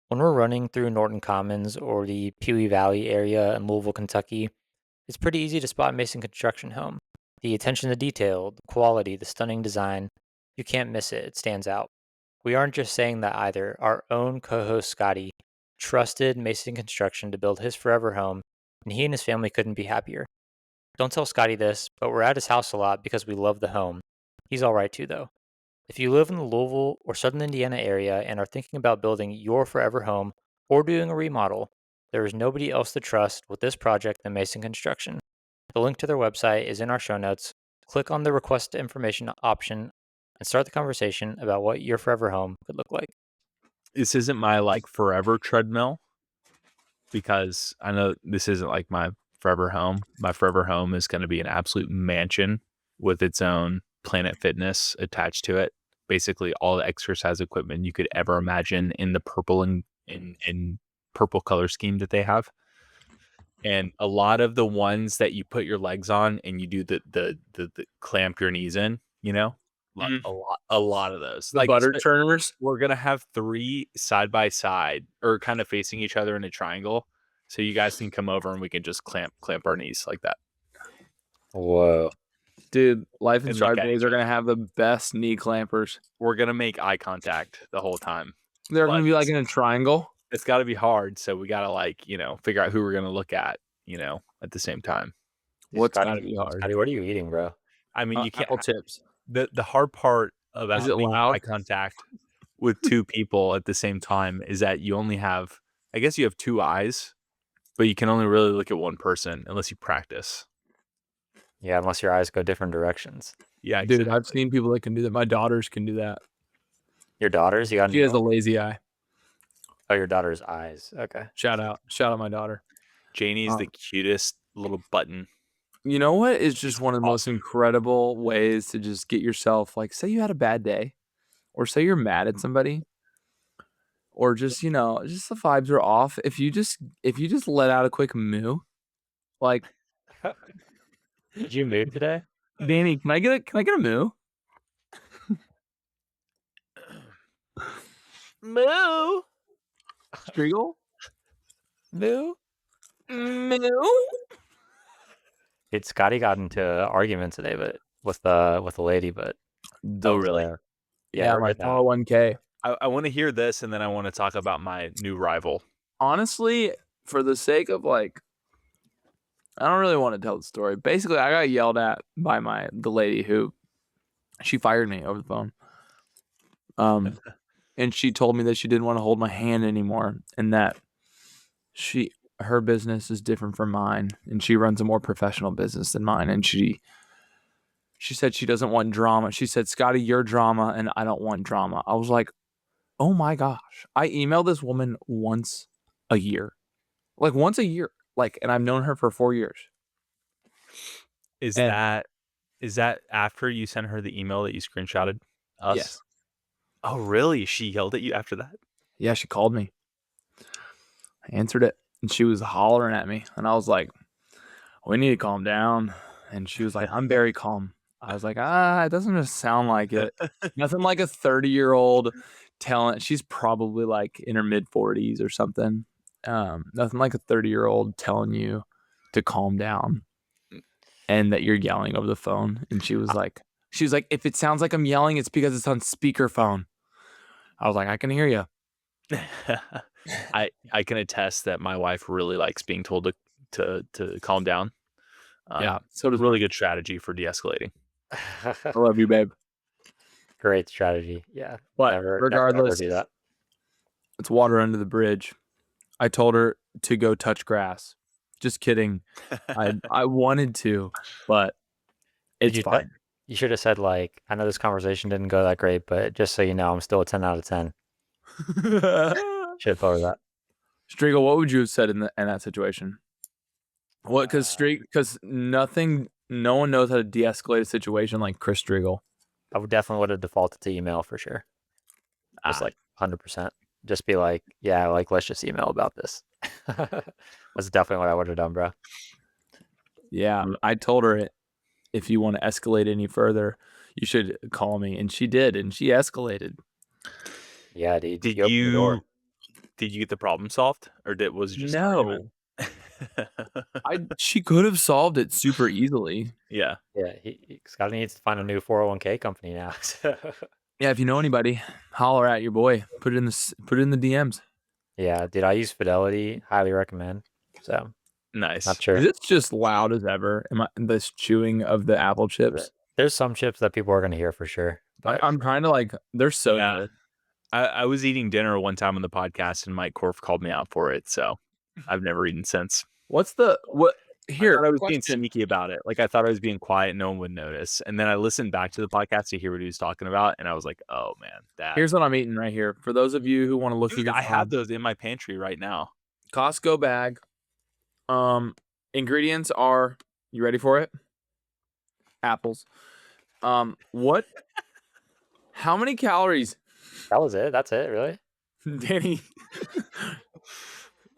When we're running through Norton Commons or the Pewee Valley area in Louisville, Kentucky, it's pretty easy to spot Mason Construction Home. The attention to detail, the quality, the stunning design, you can't miss it. It stands out. We aren't just saying that either. Our own co-host Scotty trusted Mason Construction to build his forever home, and he and his family couldn't be happier. Don't tell Scotty this, but we're at his house a lot because we love the home. He's all right too, though. If you live in the Louisville or Southern Indiana area and are thinking about building your forever home or doing a remodel, there is nobody else to trust with this project than Mason Construction. The link to their website is in our show notes. Click on the request information option and start the conversation about what your forever home could look like. This isn't my like forever treadmill because I know this isn't like my forever home. My forever home is going to be an absolute mansion with its own Planet Fitness attached to it. Basically all the exercise equipment you could ever imagine in the purple and in purple color scheme that they have. And a lot of the ones that you put your legs on and you do the clamp your knees in, you know, a lot of those. The butter turners. We're gonna have 3 side by side or kind of facing each other in a triangle, so you guys can come over and we can just clamp our knees like that. Whoa, dude! Life and And Stride look at boys each are gonna have the best knee clampers. We're gonna make eye contact the whole time. They're But gonna be like in a triangle. It's got to be hard, so we gotta like figure out who we're gonna look at at the same time. What's Scotty, gotta be hard? Scotty, what are you eating, bro? I mean, you can't. Apple chips. The hard part about Is it making loud? eye contact with 2 people at the same time is that you only have, I guess you have 2 eyes, but you can only really look at one person unless you practice. Yeah, unless your eyes go different directions. Yeah, Dude, exactly. I've seen people that can do that. My daughters can do that. Your daughters? You got? She has a lazy eye. Oh, your daughter's eyes. Okay. Shout out my daughter. Janie's the cutest little button. You know what is just one of the most incredible ways to just get yourself, like, say you had a bad day, or say you're mad at somebody, or just just the vibes are off. If you just let out a quick moo, like, Did you move today? Danny, can I get a moo? Moo. Striegel? Moo. Moo? Dude, Scotty got into an argument today, but with a lady, but Oh, really? Yeah, my 1K. I want to hear this, and then I want to talk about my new rival. Honestly, for the sake of like, I don't really want to tell the story. Basically, I got yelled at by the lady who she fired me over the phone. And she told me that she didn't want to hold my hand anymore, and that her business is different from mine, and she runs a more professional business than mine. And she said she doesn't want drama. She said, "Scotty, you're drama, and I don't want drama." I was like, oh my gosh. I email this woman once a year. Like once a year. Like, and I've known her for 4 years. Is that after you sent her the email that you screenshotted us? Yes. Oh, really? She yelled at you after that? Yeah, she called me. I answered it, and she was hollering at me, and I was like, we need to calm down. And she was like, I'm very calm. I was like, it doesn't just sound like it. Nothing like a 30-year-old telling. She's probably like in her mid-40s or something. Nothing like a 30-year-old telling you to calm down and that you're yelling over the phone. And she was like, if it sounds like I'm yelling, it's because it's on speakerphone. I was like, I can hear you. I can attest that my wife really likes being told to calm down. Yeah, so does really good strategy for de-escalating. I love you, babe. Great strategy. Yeah. But regardless, never do that. It's water under the bridge. I told her to go touch grass. Just kidding. I wanted to, but it's fine. You should have said, like, I know this conversation didn't go that great, but just so you know, I'm still a 10 out of 10. Should have thought of that. Striegel, what would you have said in that situation? What? Because no one knows how to de-escalate a situation like Chris Striegel. I would have defaulted to email for sure. Just like 100%. Just be like, yeah, like, let's just email about this. That's definitely what I would have done, bro. Yeah, I told her if you want to escalate any further, you should call me, and she did, and she escalated. Yeah, dude. Did you get the problem solved, or was it just an No. argument? She could have solved it super easily. Yeah. Yeah, Scotty needs to find a new 401k company now. So. Yeah, if you know anybody, holler at your boy. Put it in the DMs. Yeah, dude, I use Fidelity. Highly recommend. So, Nice. not sure. It's just loud as ever. This chewing of the apple chips. There's some chips that people are going to hear for sure. But I'm trying to like. They're so Yeah. good. I was eating dinner one time on the podcast, and Mike Korf called me out for it. So I've never eaten since. What here? I thought I was being question. sneaky about it. Like I thought I was being quiet, no one would notice. And then I listened back to the podcast to hear what he was talking about, and I was like, "Oh man, Here's what I'm eating right here. For those of you who want to look Dude, at I have those in my pantry right now." Costco bag. Ingredients are, you ready for it? Apples. What? How many calories? that was it. That's it, really? Danny.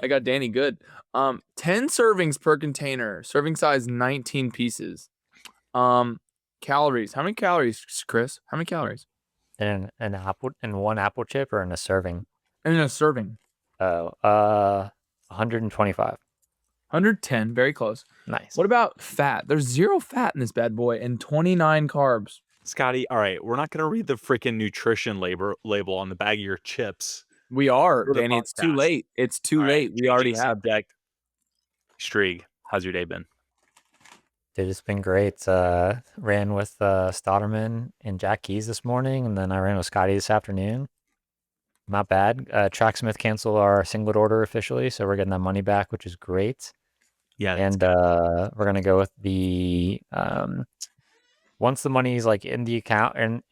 I got Danny good. 10 servings per container. Serving size 19 pieces. Calories. How many calories, Chris? How many calories? In one apple chip or in a serving? In a serving. Oh, 125. 110, very close. Nice. What about fat? There's 0 fat in this bad boy and 29 carbs. Scotty, all right, we're not going to read the freaking nutrition label on the bag of your chips. We are, For the Danny. It's too podcast. late. It's too All late. right, We already changing have. subject. Strieg, how's your day been? Dude, it's been great. Ran with Stotterman and Jack Keys this morning, and then I ran with Scotty this afternoon. Not bad. Tracksmith canceled our singlet order officially, so we're getting that money back, which is great. Yeah, And we're gonna go with the once the money's like in the account and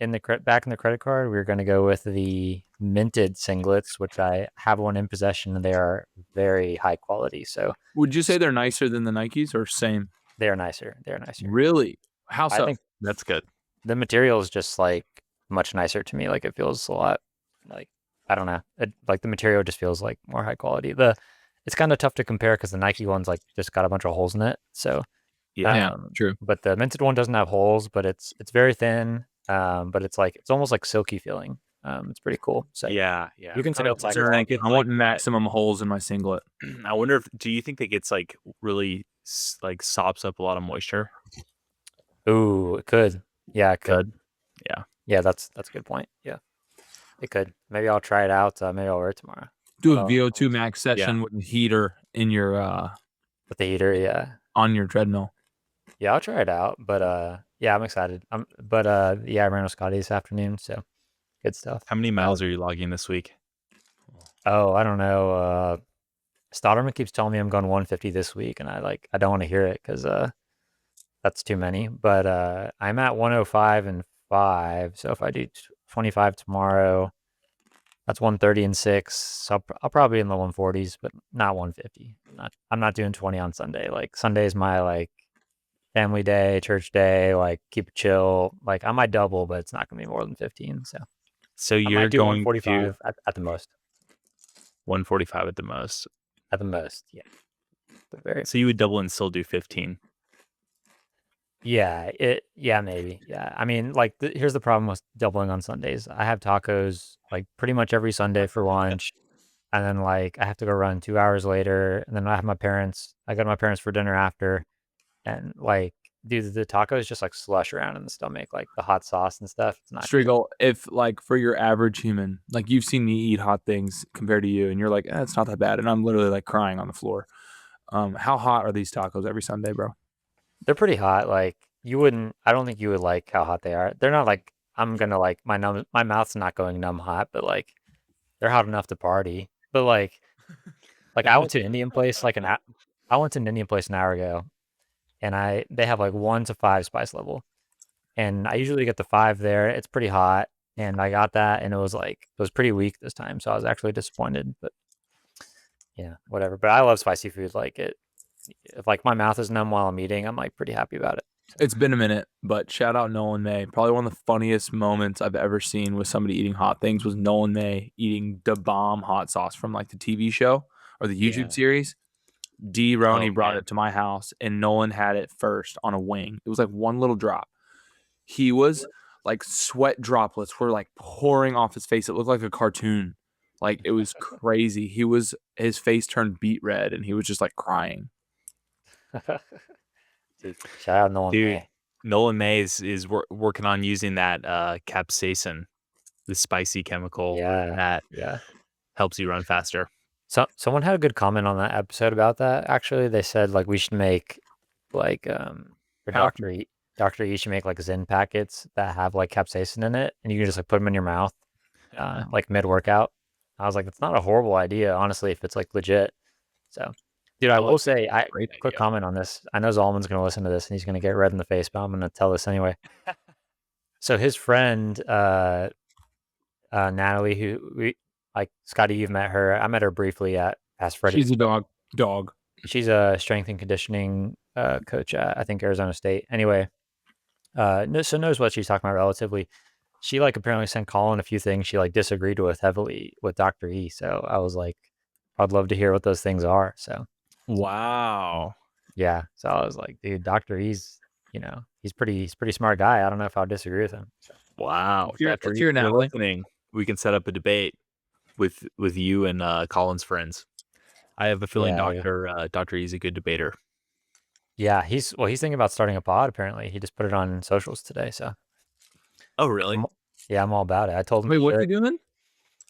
back in the credit card, we're gonna go with the minted singlets, which I have one in possession, and they are very high quality. So Would you say they're nicer than the Nikes or same? they are nicer. They're nicer. Really? How so? I think that's good. the material is just like much nicer to me. Like it feels a lot like, I don't know. Like the material just feels like more high quality. It's kind of tough to compare because the Nike one's like just got a bunch of holes in it. So Yeah, true. But the minted one doesn't have holes, but it's very thin. But it's almost like silky feeling. It's pretty cool. So Yeah. you can tell it's like I want maximum holes in my singlet. I wonder do you think that gets like really like sops up a lot of moisture? Ooh, it could. Yeah, it could. Yeah. Yeah, that's a good point. Yeah, it could. Maybe I'll try it out. Maybe I'll wear it tomorrow. Do a VO2 max session with a heater in your with the heater. Yeah, on your treadmill. Yeah, I'll try it out. But yeah, I'm excited. Yeah, I ran with Scotty this afternoon, so good stuff. How many miles are you logging this week? Oh, I don't know. Stotterman keeps telling me I'm going 150 this week, and I don't want to hear it because that's too many. But I'm at 105 and 5. So if I do 25 tomorrow, that's 130 and 6. So I'll probably be in the 140s, but not 150. I'm not doing 20 on Sunday. Like Sunday is my like family day, church day. Like keep it chill. Like I might double, but it's not gonna be more than 15. So I you're might do going 145 to at the most. 145 at the most. At the most, yeah. But so you would double and still do 15. Yeah, maybe. Yeah. I mean, like here's the problem with doubling on Sundays. I have tacos like pretty much every Sunday for lunch. And then like I have to go run 2 hours later. And then I go to my parents for dinner after. And like, dude, the tacos just like slush around in the stomach, like the hot sauce and stuff. It's not Striegel, if like for your average human, like you've seen me eat hot things compared to you, and you're like, it's not that bad. And I'm literally like crying on the floor. How hot are these tacos every Sunday, bro? They're pretty hot. Like I don't think you would like how hot they are. They're not like, I'm going to like, my mouth's not going numb hot, but like they're hot enough to party. But like I went to an Indian place an hour ago, and they have like 1 to 5 spice level. And I usually get the 5 there. It's pretty hot. And I got that, and it was pretty weak this time. So I was actually disappointed, but yeah, whatever. But I love spicy food. If like my mouth is numb while I'm eating, I'm like pretty happy about it. It's been a minute, but shout out Nolan May. Probably one of the funniest moments I've ever seen with somebody eating hot things was Nolan May eating the bomb hot sauce from like the TV show or the YouTube series. D. Roney brought it to my house, and Nolan had it first on a wing. It was like one little drop. He was like sweat droplets were like pouring off his face. It looked like a cartoon. Like it was crazy. His face turned beet red and he was just like crying. Dude, shout out Nolan Dude, May. Nolan May is working on using that capsaicin, the spicy chemical that Yeah. helps you run faster. So someone had a good comment on that episode about that. Actually, they said like we should make like or Dr. E should make like Zen packets that have like capsaicin in it, and you can just like put them in your mouth, like mid workout. I was like, it's not a horrible idea, honestly, if it's like legit. So, dude, I will say, Great quick idea. comment on this. I know Zalman's gonna listen to this and he's gonna get red in the face, but I'm gonna tell this anyway. So his friend, Natalie, who like Scotty, you've met her. I met her briefly at Past Freddy's. She's a dog. She's a strength and conditioning coach at, I think, Arizona State. Anyway, so knows what she's talking about relatively. She like apparently sent Colin a few things she like disagreed with heavily with Dr. E. So I was like, I'd love to hear what those things are. So Wow. yeah. So I was like, dude, Dr. E's, he's pretty smart guy. I don't know if I'll disagree with him. So. Wow. If you're Dr. E, Natalie. listening, we can set up a debate with you and Colin's friends. I have a feeling Dr. E is a good debater. Yeah, he's thinking about starting a pod. Apparently, he just put it on socials today. So, Oh, really? I'm all about it. I told him. Wait, what's he doing?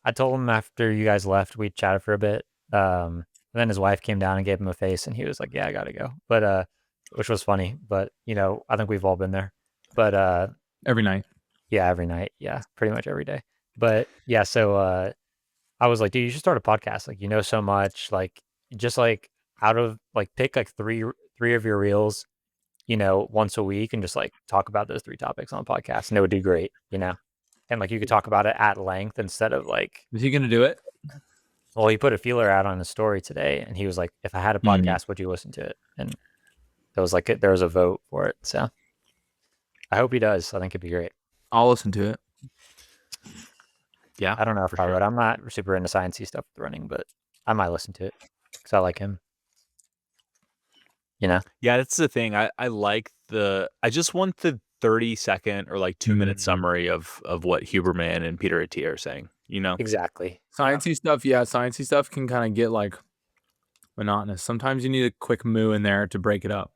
I told him after you guys left, we chatted for a bit. Then his wife came down and gave him a face, and he was like, "Yeah, I gotta go." But which was funny. But I think we've all been there. But Every night. yeah, every night. Yeah, pretty much every day. But yeah, so I was like, dude, you should start a podcast. Like, so much. Like, just like out of like pick like three of your reels, once a week, and just like talk about those 3 topics on a podcast, and it would do great, and like you could talk about it at length instead of like. Is he gonna do it? Well, he put a feeler out on his story today, and he was like, "If I had a podcast, would you listen to it?" And there was a vote for it. So I hope he does. I think it'd be great. I'll listen to it. Yeah, I don't know if I would. I'm not super into sciencey stuff with running, but I might listen to it because I like him. Yeah, that's the thing. I just want the 30-second or like 2-minute summary of what Huberman and Peter Attia are saying. Exactly. Sciencey stuff, yeah. Sciencey stuff can kind of get like monotonous. Sometimes you need a quick moo in there to break it up.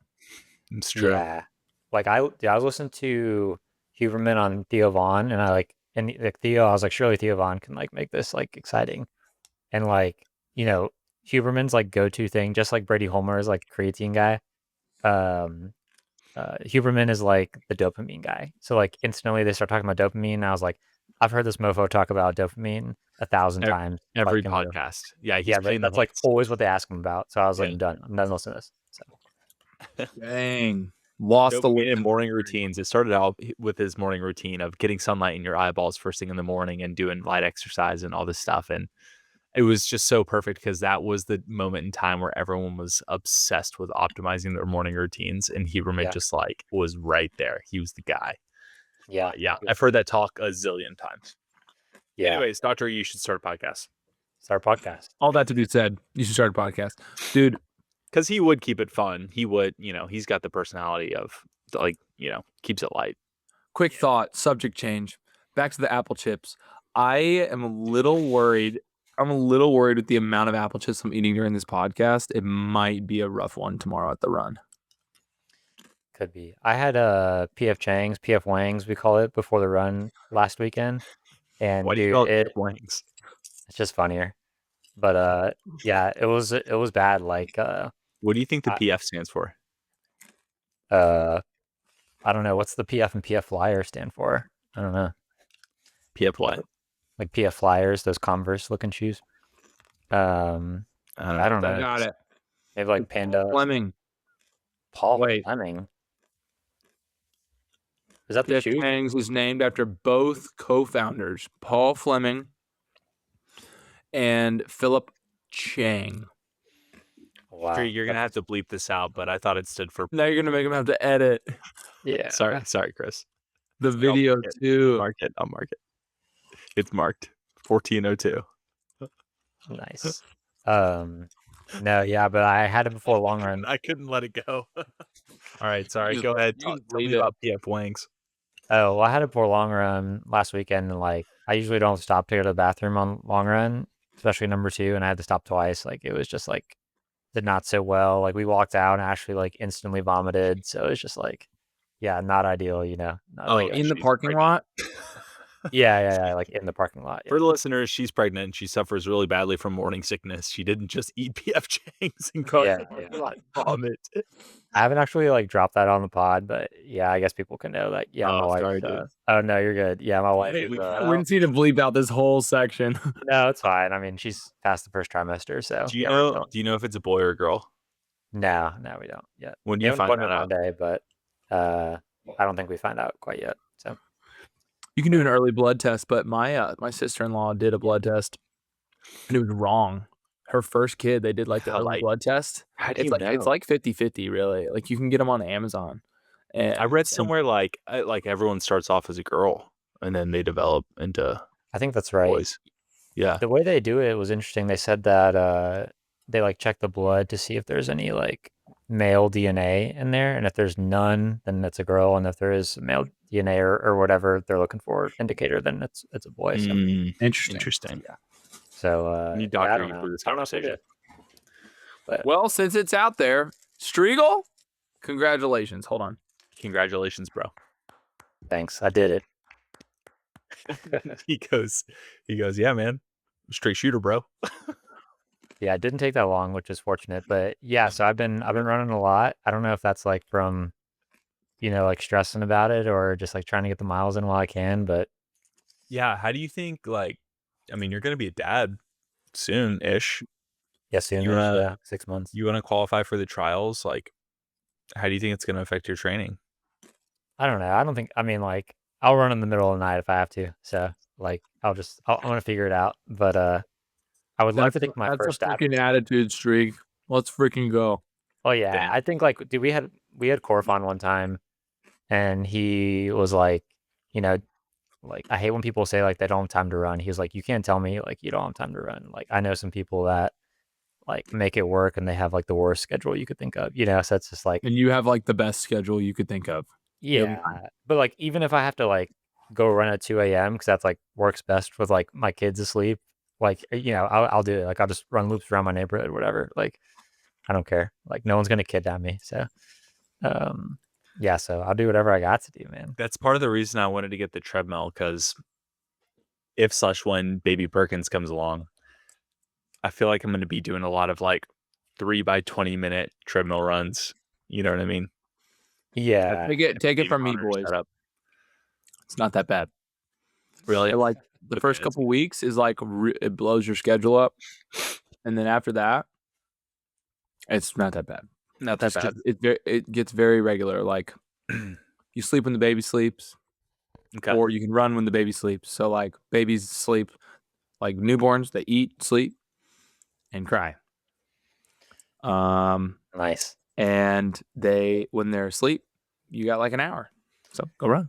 It's true. Yeah. Like I was listening to Huberman on Theo Vaughn, and I was like, surely Theo Vaughn can like make this like exciting, and like Huberman's like go-to thing, just like Brady Homer is like creatine guy. Huberman is like the dopamine guy. So like instantly they start talking about dopamine. And I was like, I've heard this mofo talk about dopamine 1,000 times. Every like, podcast. Yeah, that's like always what they ask him about. So I was like, I'm done listening to this. So. Dang. Lost the in morning routines. It started out with his morning routine of getting sunlight in your eyeballs first thing in the morning and doing light exercise and all this stuff. And it was just so perfect because that was the moment in time where everyone was obsessed with optimizing their morning routines, and Huberman just like was right there. He was the guy. Yeah. I've heard that talk a zillion times. Yeah. Anyways, Doctor, you should start a podcast. All that to be said, you should start a podcast, dude. Because he would keep it fun. He would, he's got the personality of like, keeps it light. Quick thought, subject change. Back to the apple chips. I am a little worried. I'm a little worried with the amount of apple chips I'm eating during this podcast. It might be a rough one tomorrow at the run. Could be. I had PF Wangs, we call it, before the run last weekend. And why do you call it PF Wangs? It's just funnier. But yeah, it was bad. Like what do you think the PF stands for? I don't know. What's the PF and PF Flyer stand for? I don't know. PF what? Like PF Flyers, those Converse looking shoes. I don't know. I got it. They have like Panda. Paul Fleming. Is that the shoe? Wangs is named after both co-founders, Paul Fleming and Philip Chang. Wow. You're going to have to bleep this out, but I thought it stood for... Now you're going to make him have to edit. Yeah. Sorry, Chris. The video, too. I'll mark it. It's marked 1402. Nice. No, yeah, but I had it before long run. I couldn't let it go. All right, sorry. Go ahead. Tell me about PF Wangs. Oh, well, I had it before long run last weekend, and like I usually don't stop to go to the bathroom on long run, especially number 2, and I had to stop twice. Like, it was just like did not so well. Like, we walked out and Ashley like instantly vomited. So it's just like, yeah, not ideal, Not Oh, ideal. In the she's parking pregnant. lot? Yeah, like in the parking lot. For the listeners, she's pregnant and she suffers really badly from morning sickness. She didn't just eat PF Chang's and cause vomit. I haven't actually like dropped that on the pod, but yeah, I guess people can know that. Yeah, my Oh, wife. sorry, dude. Oh no, you're good. Yeah, my wife. Hey, Is, we need to bleep out this whole section. no, it's fine. I mean, she's past the first trimester, so Do you yeah, know? Do you know if it's a boy or a girl? No, we don't yet. When do We you have an find that appointment out? Monday, but I don't think we find out quite yet. So You can do an early blood test, but my sister-in-law did a blood test, and it was wrong. Her first kid, they did like the early blood test. How do It's you like know? it's like 50-50, really. Like you can get them on Amazon. And I read somewhere like everyone starts off as a girl and then they develop into I think that's right. boys. Yeah. The way they do it was interesting. They said that they like check the blood to see if there's any like male DNA in there, and if there's none, then it's a girl, and if there is male DNA or whatever they're looking for indicator, then it's a boy. So Interesting. yeah. So I need yeah, I doctor don't you know. for this I don't know if we conversation. did. But Well, since it's out there, Striegel, congratulations. Hold on. Congratulations, bro. thanks, I did it. he goes, yeah, man. Straight shooter, bro. Yeah, it didn't take that long, which is fortunate. But yeah, so I've been running a lot. I don't know if that's like from, like stressing about it or just like trying to get the miles in while I can. But Yeah. How do you think, I mean, you're going to be a dad soon-ish. yeah, soon. Yeah. 6 months. You want to qualify for the trials? Like, how do you think it's going to affect your training? I don't know. I don't think. I mean, like, I'll run in the middle of the night if I have to. So, like, I'm gonna figure it out. But I would love to take my That's first a stab. freaking attitude, Strieg. Let's freaking go. Oh yeah, Damn. I think like, dude, we had Corfon one time, and he was like, like, I hate when people say like they don't have time to run. He was like, you can't tell me like you don't have time to run. Like, I know some people that like make it work, and they have like the worst schedule you could think of. So it's just like, And you have like the best schedule you could think of. yeah, but like even if I have to like go run at 2 a.m. because that's like works best with like my kids asleep, like I'll do it. Like I'll just run loops around my neighborhood, whatever. Like I don't care. Like no one's gonna kidnap me. So, yeah. So I'll do whatever I got to do, man. That's part of the reason I wanted to get the treadmill, because if/when baby Perkins comes along, I feel like I'm going to be doing a lot of like 3 by 20 minute treadmill runs. You know what I mean? Yeah. Take it from me, boys. It's not that bad. Really? Like the first couple weeks is like it blows your schedule up, and then after that, it's not that bad. Not that bad. It gets very regular. Like you sleep when the baby sleeps, or you can run when the baby sleeps. So like babies sleep, like newborns, they eat, sleep, and cry. Nice. And when they're asleep, you got like an hour. So go run.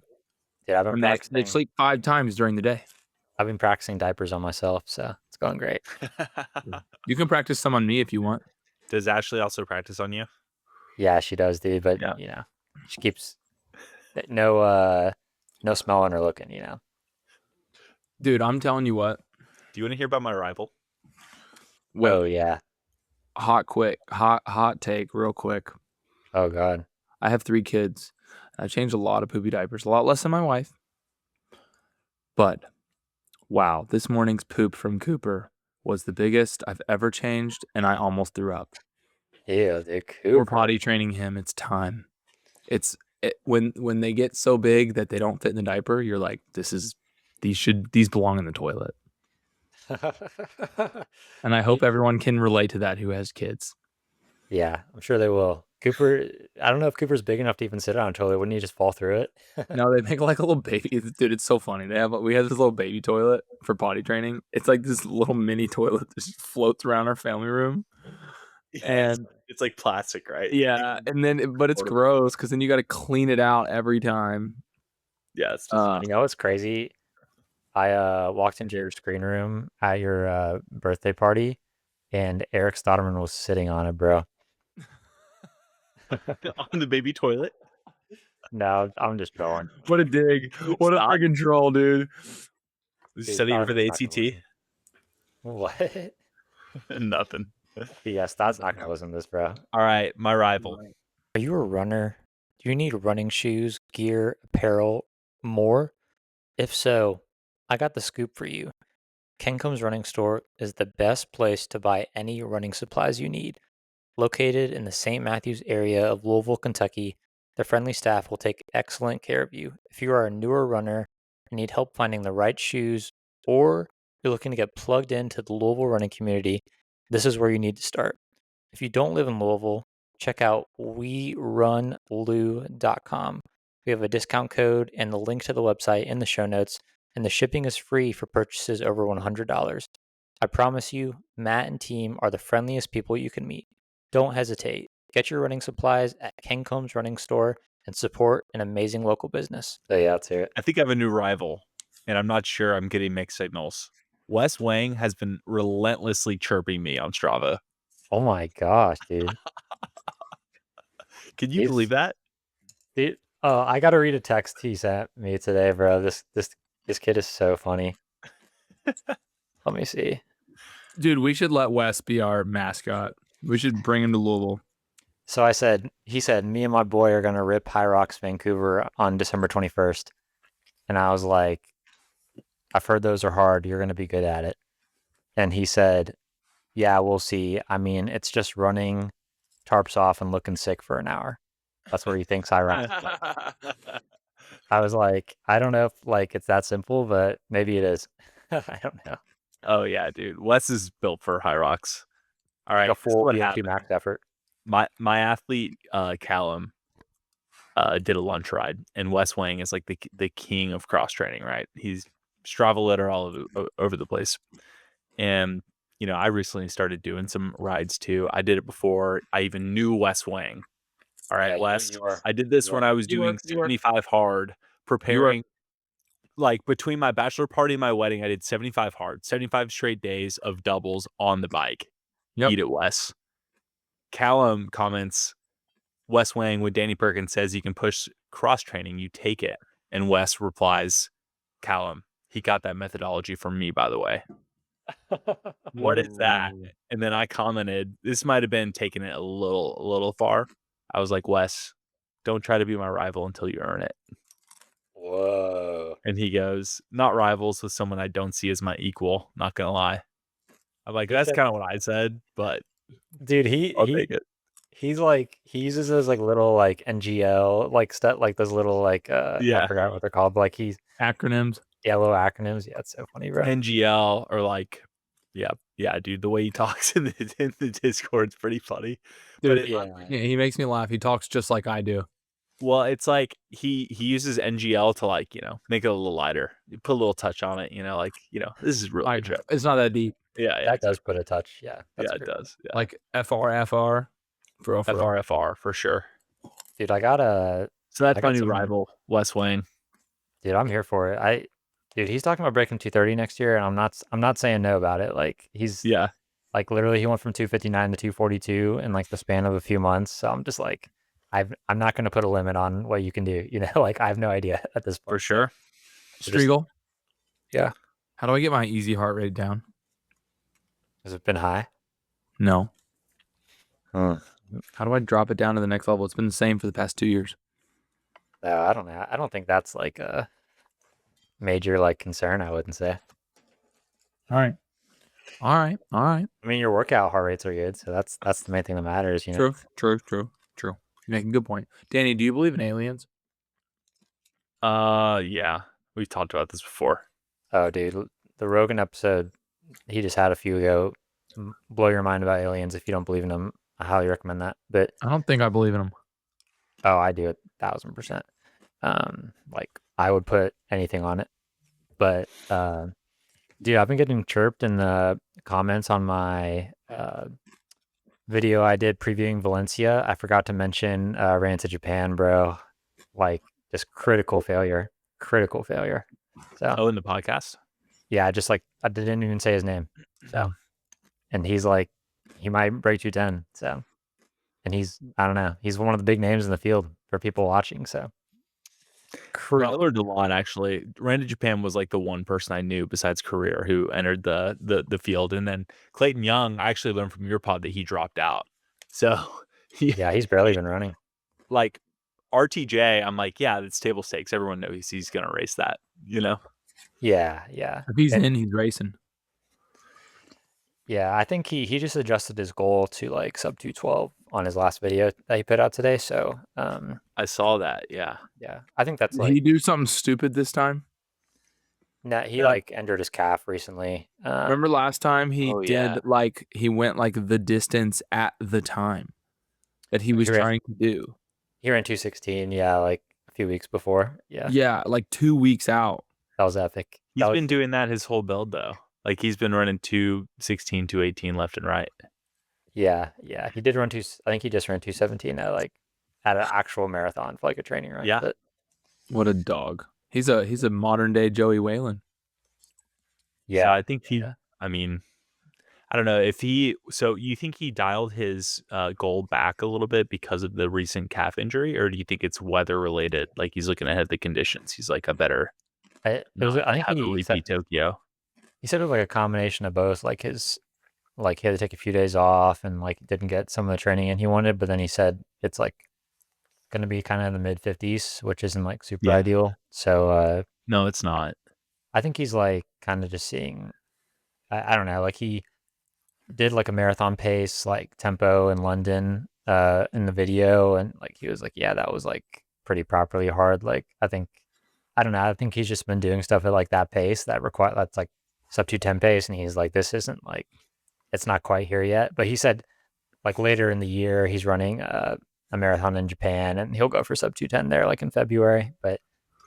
Yeah, I've been practicing. They sleep 5 times during the day. I've been practicing diapers on myself, so it's going great. You can practice some on me if you want. Does Ashley also practice on you? Yeah, she does, dude. But she keeps no smelling or looking. Dude, I'm telling you what. Do you want to hear about my rival? Well, yeah. Hot take, real quick. Oh God. I have 3 kids. I changed a lot of poopy diapers, a lot less than my wife. But wow, this morning's poop from Cooper was the biggest I've ever changed, and I almost threw up. Yeah, dude. Cooper. We're potty training him. It's time. When they get so big that they don't fit in the diaper, you're like, these belong in the toilet. And I hope everyone can relate to that who has kids. Yeah, I'm sure they will. Cooper, I don't know if Cooper's big enough to even sit on a toilet. Wouldn't he just fall through it? No, they make like a little baby. Dude, it's so funny. We have this little baby toilet for potty training. It's like this little mini toilet that just floats around our family room. Yeah, and it's like plastic, right? Yeah, but it's gross because then you got to clean it out every time. Yeah, it's just, it's crazy. I walked into your screen room at your birthday party, and Eric Stotterman was sitting on it, bro. On the baby toilet? No, I'm just trolling. What a dig. What a freaking troll, dude. Studying for the ACT? What? Nothing. Yes, that's not gonna listen to this, bro. All right, my rival. Are you a runner? Do you need running shoes, gear, apparel, more? If so, I got the scoop for you. Kencom's Running Store is the best place to buy any running supplies you need. Located in the St. Matthews area of Louisville, Kentucky, the friendly staff will take excellent care of you. If you are a newer runner and need help finding the right shoes, or you're looking to get plugged into the Louisville running community, this is where you need to start. If you don't live in Louisville, check out werunlou.com. We have a discount code and the link to the website in the show notes, and the shipping is free for purchases over $100. I promise you, Matt and team are the friendliest people you can meet. Don't hesitate. Get your running supplies at Kencom's Running Store and support an amazing local business. So yeah, let's hear it. I think I have a new rival, and I'm not sure I'm getting mixed signals. Wes Wang has been relentlessly chirping me on Strava. Oh my gosh, dude. Can you believe that? Dude, I gotta read a text he sent me today, bro. This kid is so funny. Let me see. Dude, we should let Wes be our mascot. We should bring him to Louisville. So he said, me and my boy are gonna rip High Rocks Vancouver on December 21st. And I was like, I've heard those are hard. You're gonna be good at it. And he said, yeah, we'll see. I mean, it's just running tarps off and looking sick for an hour. That's where he thinks High Rocks. I was like, I don't know if like it's that simple, but maybe it is. I don't know. Oh yeah, dude. Wes is built for high rocks. All right, Like a this is full what BMT happened. max effort. My athlete Callum did a lunch ride, and Wes Wang is like the king of cross training, right? He's Strava litter all over the place. And you know, I recently started doing some rides too. I did it before I even knew Wes Wang. All right, Yeah, Wes. you are. I did this You when are. I was You are. doing 75 hard, preparing like between my bachelor party and my wedding. I did 75 hard, 75 straight days of doubles on the bike. Yep. Eat it, Wes. Callum comments, Wes Wang, when Danny Perkins says you can push cross training, you take it. And Wes replies, Callum, he got that methodology from me, by the way. What is that? And then I commented, this might have been taking it a little far. I was like, Wes, don't try to be my rival until you earn it. Whoa. And he goes, not rivals with someone I don't see as my equal. Not gonna lie. I'm like, that's kind of what I said, but Dude, I'll take it. he's like he uses those like little like NGL like stuff like those little like I Yeah. forgot what they're called, but like he's Acronyms. yellow acronyms. Yeah, it's so funny, bro. NGL or like, yeah, dude. The way he talks in the Discord's pretty funny. Dude, But yeah, he makes me laugh. He talks just like I do. well, it's like he uses NGL to like, you know, make it a little lighter. You put a little touch on it, you know, like, you know, this is really good. It's not that deep. Yeah, That does put a touch. Yeah. yeah, That's it true. does. Yeah. Like FRFR. For real, for real. FRFR for sure. Dude, I got So that's I my got new some- rival, Wes Wang. dude, I'm here for it. Dude, he's talking about breaking 230 next year, and I'm not saying no about it. Like he's Yeah. like literally he went from 259 to 242 in like the span of a few months. So I'm just like I'm not gonna put a limit on what you can do. You know, like I have no idea at this point. For sure. Striegel. Yeah. How do I get my easy heart rate down? Has it been high? No. Huh. How do I drop it down to the next level? It's been the same for the past 2 years. No, I don't know. I don't think that's like a major like concern, I wouldn't say. All right. I mean, your workout heart rates are good, so that's the main thing that matters, you know. True. You're making a good point. Danny, do you believe in aliens? Yeah. We've talked about this before. Oh, dude, the Rogan episode he just had a few ago, blow your mind about aliens if you don't believe in them. I highly recommend that. But I don't think I believe in them. oh, I do it 1000%. Like I would put anything on it. But dude, I've been getting chirped in the comments on my video I did previewing Valencia. I forgot to mention ran to Japan, bro. Like just critical failure. So in the podcast. yeah, just like I didn't even say his name. So and he's like he might break 210. So and he's I don't know, he's one of the big names in the field for people watching. So Creel or DeLon actually ran to Japan was like the one person I knew besides Career who entered the field, and then Clayton Young. I actually learned from your pod that he dropped out. So Yeah, he's barely been running. like RTJ, I'm like, yeah, it's table stakes. Everyone knows he's gonna race that, you know. Yeah. If he's in, he's racing. Yeah, I think he just adjusted his goal to like sub 212 on his last video that he put out today. So I saw that. Yeah. I think that's Did like he do something stupid this time? he like injured his calf recently. Remember last time he yeah. did like he went like the distance at the time that he was trying to do. He ran 216, yeah, like a few weeks before. Yeah. Yeah, like 2 weeks out. That was epic. He's been doing that his whole build though. Like he's been running 216, 218 left and right. Yeah. He did run I think he just ran 217 at an actual marathon for like a training run. Yeah. But What a dog. He's a modern day Joey Whalen. yeah. So I think I mean, I don't know so you think he dialed his goal back a little bit because of the recent calf injury, or do you think it's weather related? Like he's looking ahead at the conditions. He's like, I better I think have a he repeat said, Tokyo. he said it was like a combination of both. Like he had to take a few days off and like didn't get some of the training in he wanted, but then he said it's like going to be kind of in the mid 50s, which isn't like super ideal. So no, it's not. I think he's like kind of just seeing, I don't know, like he did like a marathon pace, like tempo in London in the video. And like he was like, yeah, that was like pretty properly hard. Like I don't know. I think he's just been doing stuff at like that pace that's like sub 210 pace. And he's like, this isn't like, it's not quite here yet. But he said like later in the year, he's running a marathon in Japan and he'll go for sub 210 there like in February. But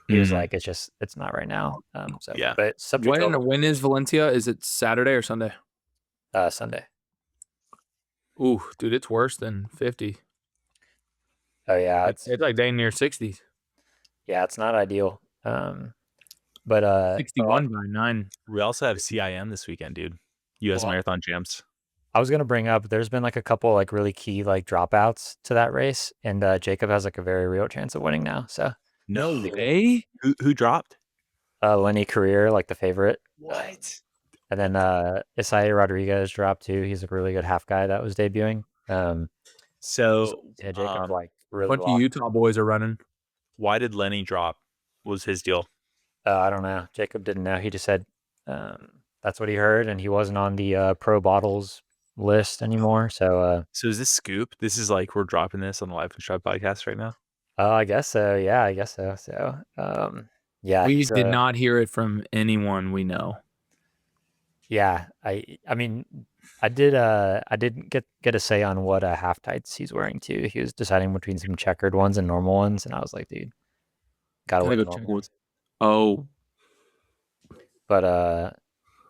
he was like, it's not right now. So yeah. But sub 212 When is Valencia? Is it Saturday or Sunday? Sunday. Ooh, dude, it's worse than 50. Oh yeah, It's like dang near 60s. Yeah, it's not ideal. But 61 by 9. We also have CIM this weekend, dude. US Marathon Champs. I was gonna bring up there's been like a couple like really key like dropouts to that race, and Jacob has like a very real chance of winning now. So No way. Who dropped? Lenny Career, like the favorite. What? And then Isaiah Rodriguez dropped too. He's a really good half guy that was debuting. So yeah, Jacob like A really bunch of Utah boys are running. why did Lenny drop? What was his deal? I don't know. Jacob didn't know. He just said that's what he heard, and he wasn't on the pro bottles list anymore. So is this scoop? This is like we're dropping this on the Life and Strive podcast right now. I guess so. Yeah, I guess so. So yeah, We did not hear it from anyone we know. Yeah, I mean, I didn't get a say on what half tights he's wearing too. He was deciding between some checkered ones and normal ones, and I was like, dude, gotta wear normal ones. Oh, but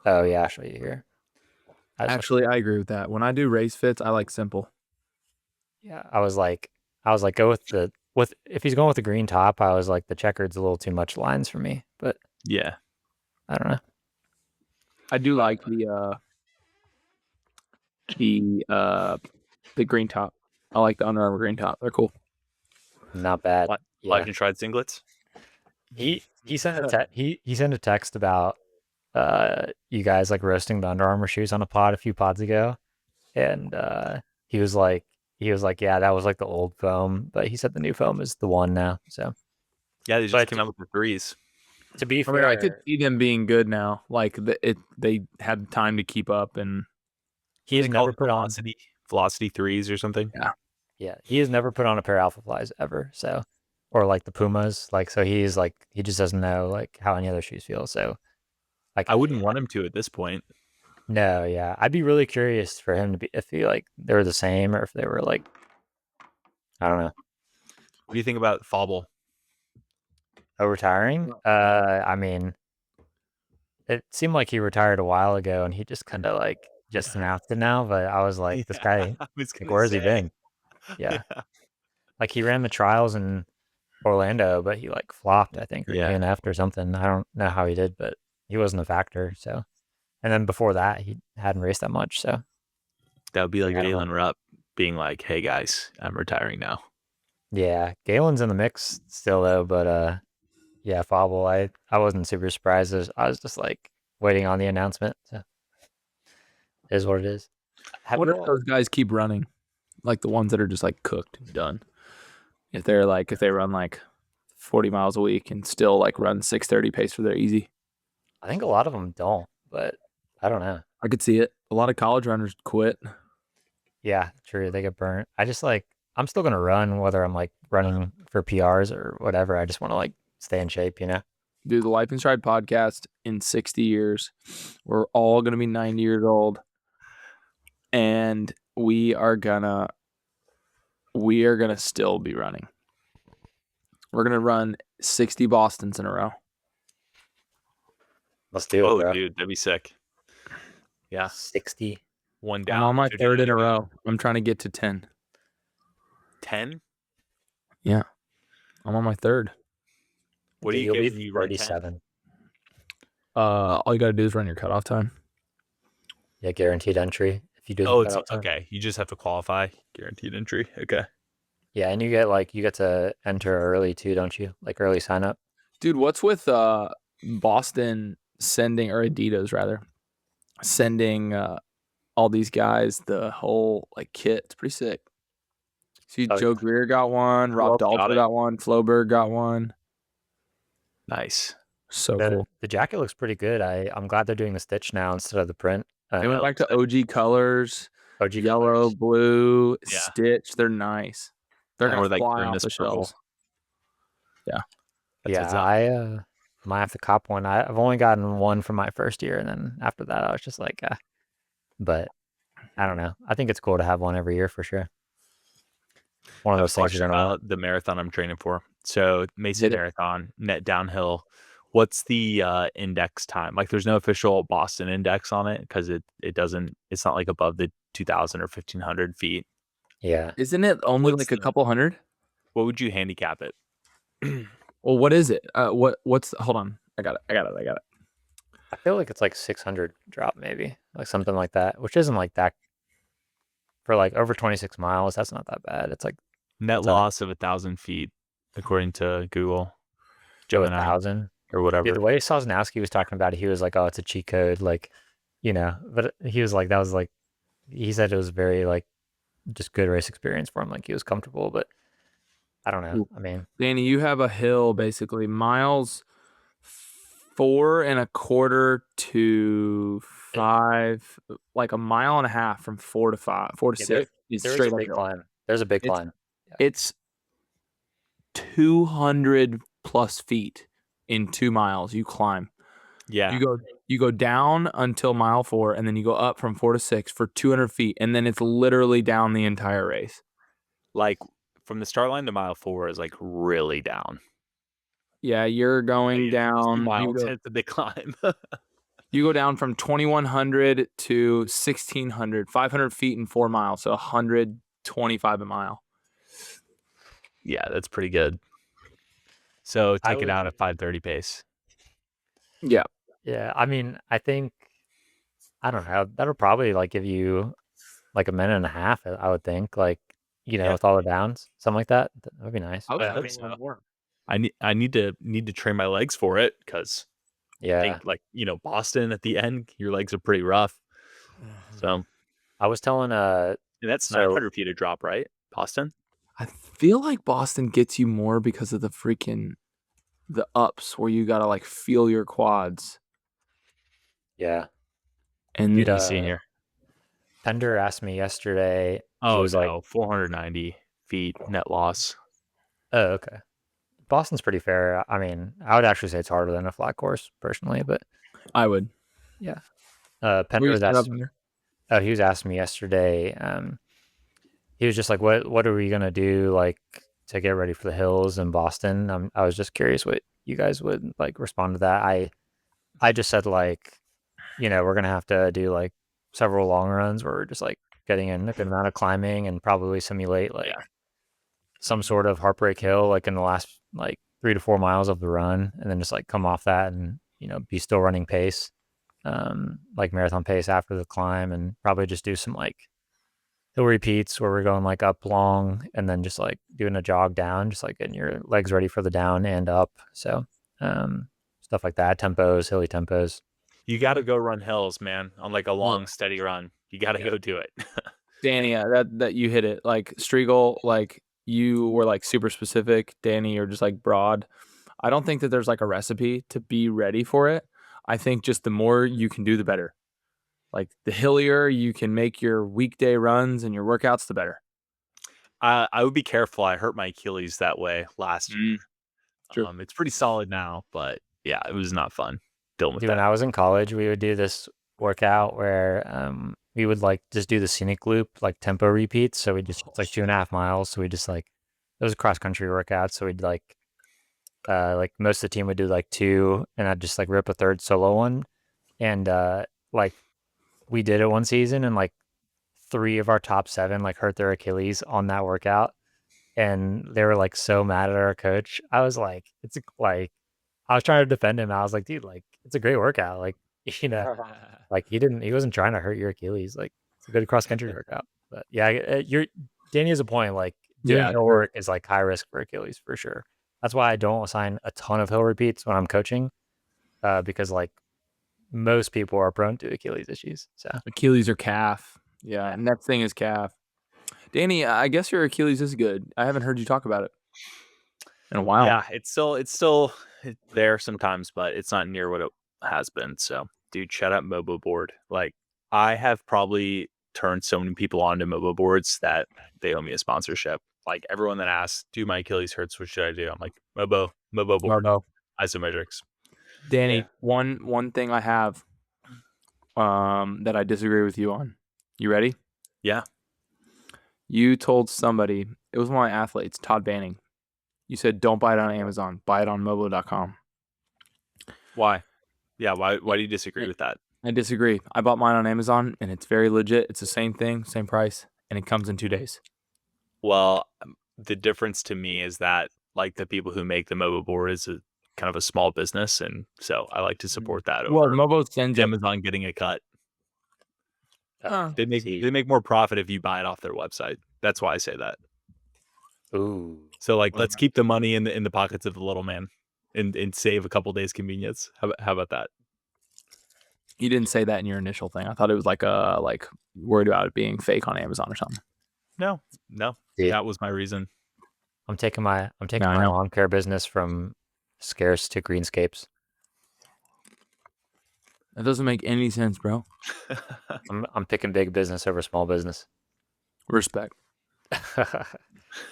oh yeah, I'll show you here. Actually, I agree with that. When I do race fits, I like simple. Yeah, I was like, go with if he's going with the green top, I was like, the checkered's a little too much lines for me. But yeah, I don't know. I do like the green top. I like the Under Armour green top. They're cool. Not bad. Life and Tried singlets. He sent he sent a text about you guys like roasting the Under Armour shoes on a few pods ago, and he was like, yeah, that was like the old foam, but he said the new foam is the one now. So yeah, they just came out with the threes. To be fair, I could see them being good now. Like they had time to keep up, and he has never put on velocity threes or something. Yeah, he has never put on a pair of Alpha Flies ever. So, or like the Pumas, like so he's like he just doesn't know like how any other shoes feel. So, like I wouldn't want him to at this point. No, yeah, I'd be really curious for him to be if he like they were the same or if they were like I don't know. What do you think about Fauble? Oh, retiring? I mean, it seemed like he retired a while ago, and he just kind of like just announced it now. But I was like, this guy, like, where has he been? Yeah, like he ran the trials in Orlando, but he like flopped, I think, or DNF'd or something. I don't know how he did, but he wasn't a factor. So, and then before that, he hadn't raced that much. So that would be like Galen Rupp being like, "Hey guys, I'm retiring now." Yeah, Galen's in the mix still though, but Yeah, Fobble. I wasn't super surprised. I was just like waiting on the announcement. So it is what it is. I wonder if those guys keep running, like the ones that are just like cooked and done. If they run like 40 miles a week and still like run 6:30 pace for their easy. I think a lot of them don't, but I don't know. I could see it. A lot of college runners quit. Yeah, true. They get burnt. I just like I'm still gonna run whether I'm like running for PRs or whatever. I just want to like stay in shape, you know. Do the Life in Stride podcast in 60 years. We're all gonna be 90 years old, and we are gonna still be running. We're gonna run 60 Bostons in a row. Let's do it, bro. Dude, that'd be sick. Yeah, 60. one down. I'm on my third in a row. I'm trying to get to 10. 10? Yeah, I'm on my third. What do you get when you run 10? 37. All you gotta do is run your cutoff time. Yeah, guaranteed entry if you do. Oh, it's okay. You just have to qualify. Guaranteed entry. Okay. Yeah, and you get to enter early too, don't you? Like early sign up. Dude, what's with Boston sending, or Adidas rather, sending all these guys the whole like kit? It's pretty sick. See, Joe Greer got one, Rob Daltrey got one, Floberg got one. Nice. So cool. The jacket looks pretty good. I'm glad they're doing the stitch now instead of the print. They went back to OG colors, OG yellow, colors. blue, Yeah. stitch. They're nice. They're gonna fly off the shelves. Yeah. I might have to cop one. I've only gotten one from my first year, and then after that, I was just like, but I don't know. I think it's cool to have one every year for sure. One of those things you're gonna about the marathon I'm training for. So Mesa Marathon, net downhill. What's the index time? Like, there's no official Boston index on it because it doesn't. It's not like above the 2,000 or 1,500 feet. Yeah. Isn't it only like a couple hundred? What would you handicap it? Well, what is it? What's? Hold on. I got it. I feel like it's like 600 drop, maybe like something like that, which isn't like that for like over 26 miles. That's not that bad. It's like net loss of 1,000 feet, according to Google. Joe 1,000 or whatever. Dude, the way Sosnowski was talking about it, he was like, "Oh, it's a cheat code," like, you know. But he was like, that was like, he said it was very like just good race experience for him. Like he was comfortable, but I don't know. I mean, Danny, you have a hill basically miles 4.25 to 5, like a mile and a half from 4 to 5, 4 to 6. There's a big climb. There's a big climb. It's 200 plus feet in 2 miles. You climb. Yeah. You go down until mile 4, and then you go up from 4 to 6 for 200 feet, and then it's literally down the entire race. Like from the start line to mile 4 is like really down. Yeah, you're going down. It's a big climb. You go down from 2,100 to 1,600, 500 feet in 4 miles, so 125 a mile. Yeah, that's pretty good. So take it out at 5:30 pace. Yeah. Yeah, I mean, I think, I don't know, that'll probably like give you like a minute and a half, I would think, like, you know, with all the downs, something like that. That would be nice. I need to train my legs for it because I think, like, you know, Boston at the end, your legs are pretty rough. So I was telling and that's 900 feet of drop, right? Boston? I feel like Boston gets you more because of the ups where you gotta like feel your quads. Yeah. And you'd see here. Pender asked me yesterday. Oh, was like 490 feet net loss. Oh, okay. Boston's pretty fair. I mean, I would actually say it's harder than a flat course personally, but I would. Yeah. Pender was asking. Oh, he was asking me yesterday. He was just like, "What are we gonna do like to get ready for the hills in Boston?" I was just curious what you guys would like respond to that. I just said like, you know, we're gonna have to do like several long runs where we're just like getting in a good amount of climbing and probably simulate like some sort of heartbreak hill like in the last like 3 to 4 miles of the run, and then just like come off that and, you know, be still running pace, like marathon pace after the climb, and probably just do some like hill repeats where we're going like up long and then just like doing a jog down, just like getting your legs ready for the down and up. So stuff like that, tempos, hilly tempos. You got to go run hills, man, on like a long, Well, steady run. You got to go do it. Danny, that you hit it. Like Striegel, like you were like super specific. Danny, you're just like broad. I don't think that there's like a recipe to be ready for it. I think just the more you can do, the better. Like the hillier you can make your weekday runs and your workouts, the better. I would be careful. I hurt my Achilles that way last year. True. It's pretty solid now, but yeah, it was not fun dealing with Dude, when that. I was in college, we would do this workout where we would like just do the scenic loop, like tempo repeats. So we just it's like 2.5 miles. So we just like it was a cross country workout. So we'd like most of the team would do like 2, and I'd just like rip a third solo one. And like we did it one season, and like 3 of our top 7 like hurt their Achilles on that workout, and they were like so mad at our coach. I was like, like I was trying to defend him. I was like, dude, like it's a great workout. Like like he wasn't trying to hurt your Achilles. Like it's a good cross country workout. But yeah, Danny has a point. Like doing Yeah, hill sure. work is like high risk for Achilles for sure. That's why I don't assign a ton of hill repeats when I'm coaching, because like most people are prone to Achilles issues. So Achilles or calf. Yeah, next thing is calf. Danny, I guess your Achilles is good. I haven't heard you talk about it in a while. Yeah, it's still there sometimes, but it's not near what it has been. So, dude, shout out Mobo Board. Like, I have probably turned so many people onto Mobo boards that they owe me a sponsorship. Like everyone that asks, "Do my Achilles hurts? What should I do?" I'm like, Mobo board, No. isometrics. Danny, Yeah. one thing I have that I disagree with you on. You ready? Yeah. You told somebody, it was one of my athletes, Todd Banning. You said, don't buy it on Amazon, buy it on mobo.com. Why? Yeah. Why do you disagree with that? I disagree. I bought mine on Amazon and it's very legit. It's the same thing, same price, and it comes in 2 days. Well, the difference to me is that like the people who make the Mobo board is a kind of a small business, and so I like to support that over Well, Mobo sends it. Amazon getting a cut. They see. make more profit if you buy it off their website. That's why I say that. Ooh. So like, let's keep the money in the pockets of the little man, and save a couple days convenience. How about that? You didn't say that in your initial thing. I thought it was like worried about it being fake on Amazon or something. No, See. that was my reason. I'm taking my I know. lawn care business from scarce to greenscapes. That doesn't make any sense, bro. I'm picking big business over small business. Respect. I'm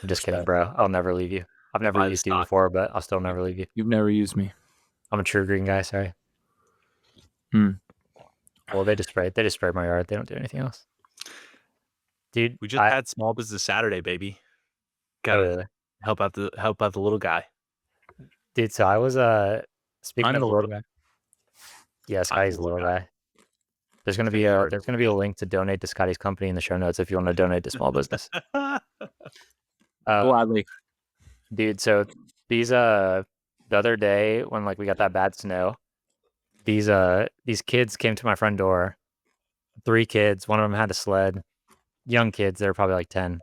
just kidding, bro. I'll never leave you. I've never Buy the used you stock. before, but I'll still never leave you. You've never used me. I'm a true green guy. Sorry. Hmm. Well, they just spray my yard. They don't do anything else. Dude, We just had Small Business Saturday, baby. Gotta really? help out the little guy. Dude, so I was speaking I'm of the little guy. Yeah, Scotty's the little guy. There's gonna be a link to donate to Scotty's company in the show notes if you want to donate to small business. Gladly. Dude, so these the other day when like we got that bad snow, these kids came to my front door. 3 kids, one of them had a sled. Young kids, they were probably like 10.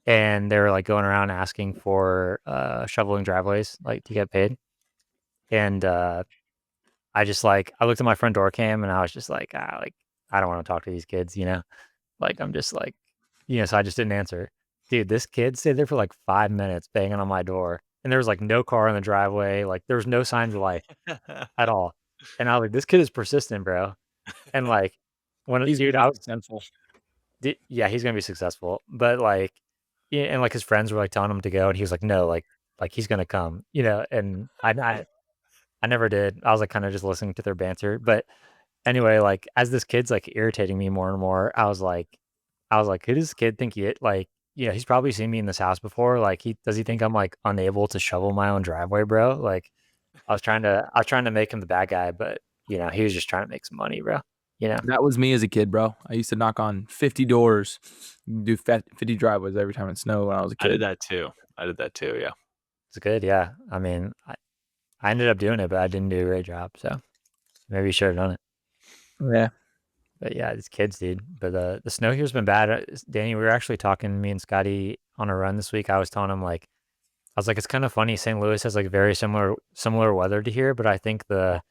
And they were like going around asking for shoveling driveways like to get paid. And I just like I looked at my front door cam and I was just like, I don't want to talk to these kids, you know? Like I'm just like, so I just didn't answer. Dude, this kid stayed there for like 5 minutes banging on my door. And there was like no car in the driveway. Like there was no signs of life at all. And I was like, this kid is persistent, bro. And like when He's dude, I was successful. yeah, he's gonna be successful. But like yeah, and like his friends were like telling him to go, and he was like, no, like he's gonna come, and I never did. I was like kind of just listening to their banter. But anyway, like as this kid's like irritating me more and more, I was like, who does this kid think he's probably seen me in this house before. Like does he think I'm like unable to shovel my own driveway, bro? Like I was trying to make him the bad guy, but he was just trying to make some money, bro. That was me as a kid, bro. I used to knock on 50 doors, do 50 driveways every time it snowed when I was a I kid. did that too. Yeah. It's good. Yeah. I mean, I ended up doing it, but I didn't do a great job. So maybe you should have done it. Yeah. But yeah, these kids, dude. But the snow here's been bad. Danny, we were actually talking, me and Scotty, on a run this week. I was telling him like, I was like, it's kind of funny. St. Louis has like very similar weather to here, but I think the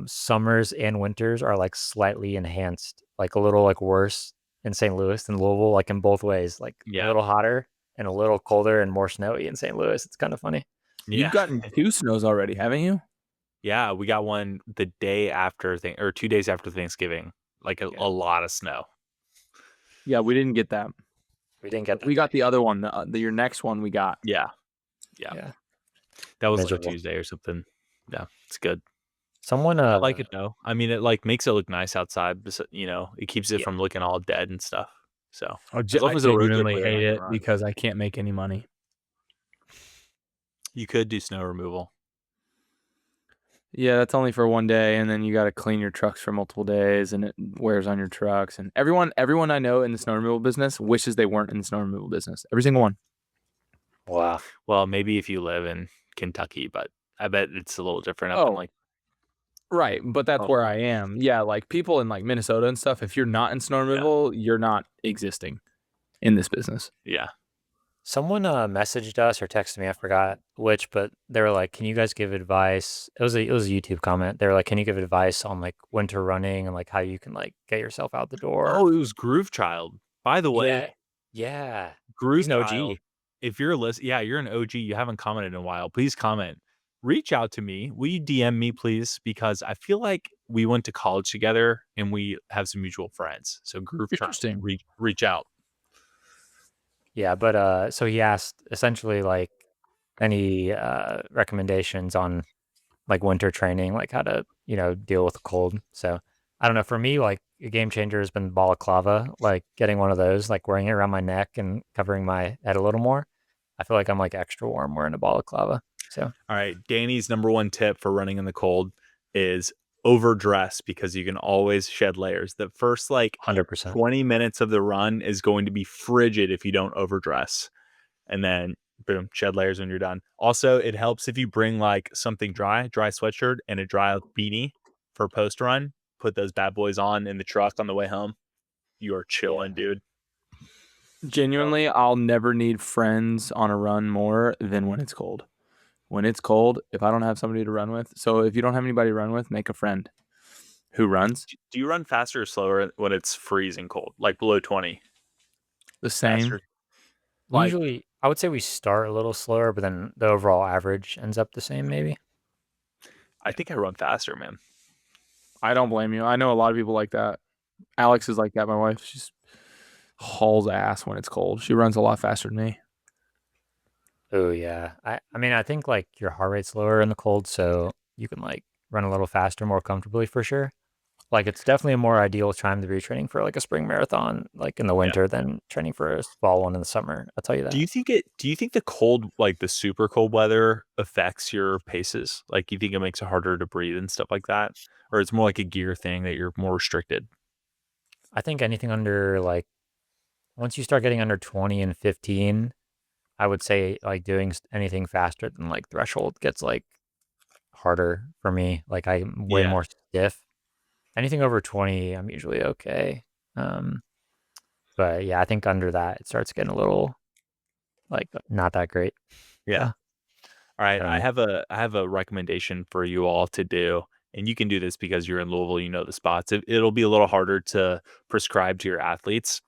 summers and winters are like slightly enhanced, like a little like worse in St. Louis than Louisville, like in both ways, like a Yeah. little hotter and a little colder and more snowy in St. Louis. It's kind of funny. You've Yeah. gotten 2 snows already, haven't you? Yeah, we got one the day after or 2 days after Thanksgiving. Like a Yeah. lot of snow. Yeah, we didn't get that. We didn't get that. We got the other one. Your next one we got. Yeah. Yeah. That was like Miserable. a Tuesday or something. Yeah, it's good. Someone I like it though. I mean, it like makes it look nice outside. You know, it keeps it Yeah. from looking all dead and stuff. So I as long as the roads are genuinely clear, I hate can it run. because I can't make any money. You could do snow removal. Yeah, that's only for one day, and then you got to clean your trucks for multiple days, and it wears on your trucks. And everyone I know in the snow removal business wishes they weren't in the snow removal business. Every single one. Wow. Well, maybe if you live in Kentucky, but I bet it's a little different up in like. Right, but that's where I am. Yeah, like people in like Minnesota and stuff, if you're not in snow removal, you're not existing in this business. Yeah. Someone messaged us or texted me, I forgot which, but they were like, "Can you guys give advice?" It was a YouTube comment. They were like, "Can you give advice on like winter running and like how you can like get yourself out the door?" Oh, it was Groove Child. By the way, Yeah. Groove He's an OG. Child. If you're you're an OG. You haven't commented in a while. Please comment. Reach out to me. Will you DM me, please? Because I feel like we went to college together and we have some mutual friends. So Groove Child, Interesting. reach out. Yeah, but so he asked essentially like any recommendations on like winter training, like how to, deal with the cold. So I don't know. For me, like a game changer has been balaclava, like getting one of those, like wearing it around my neck and covering my head a little more. I feel like I'm like extra warm wearing a balaclava. So All right. Danny's number one tip for running in the cold is overdress because you can always shed layers. The first like 100%. 20 minutes of the run is going to be frigid if you don't overdress. And then boom, shed layers when you're done. Also, it helps if you bring like something dry sweatshirt and a dry beanie for post run. Put those bad boys on in the truck on the way home. You are chilling, dude. Genuinely, I'll never need friends on a run more than when it's cold. When it's cold, if I don't have somebody to run with, so if you don't have anybody to run with, make a friend who runs. Do you run faster or slower when it's freezing cold, like below 20? The same. Faster? Like, usually I would say we start a little slower, but then the overall average ends up the same maybe. I think I run faster, man. I don't blame you. I know a lot of people like that. Alex is like that. My wife, she's hauls ass when it's cold. She runs a lot faster than me. Oh yeah. I mean, I think like your heart rate's lower in the cold, so you can like run a little faster, more comfortably for sure. Like it's definitely a more ideal time to be training for like a spring marathon, like in the winter, than training for a fall one in the summer. I'll tell you that. Do you think the cold, like the super cold weather affects your paces? Like you think it makes it harder to breathe and stuff like that? Or it's more like a gear thing that you're more restricted? I think anything under like once you start getting under 20 and 15, I would say like doing anything faster than like threshold gets like harder for me. Like I'm way Yeah. more stiff. Anything over 20, I'm usually okay. Um, but yeah, I think under that it starts getting a little like not that great. Yeah. So, All right. I don't know. I have a recommendation for you all to do. And you can do this because you're in Louisville, you know the spots. It'll be a little harder to prescribe to your athletes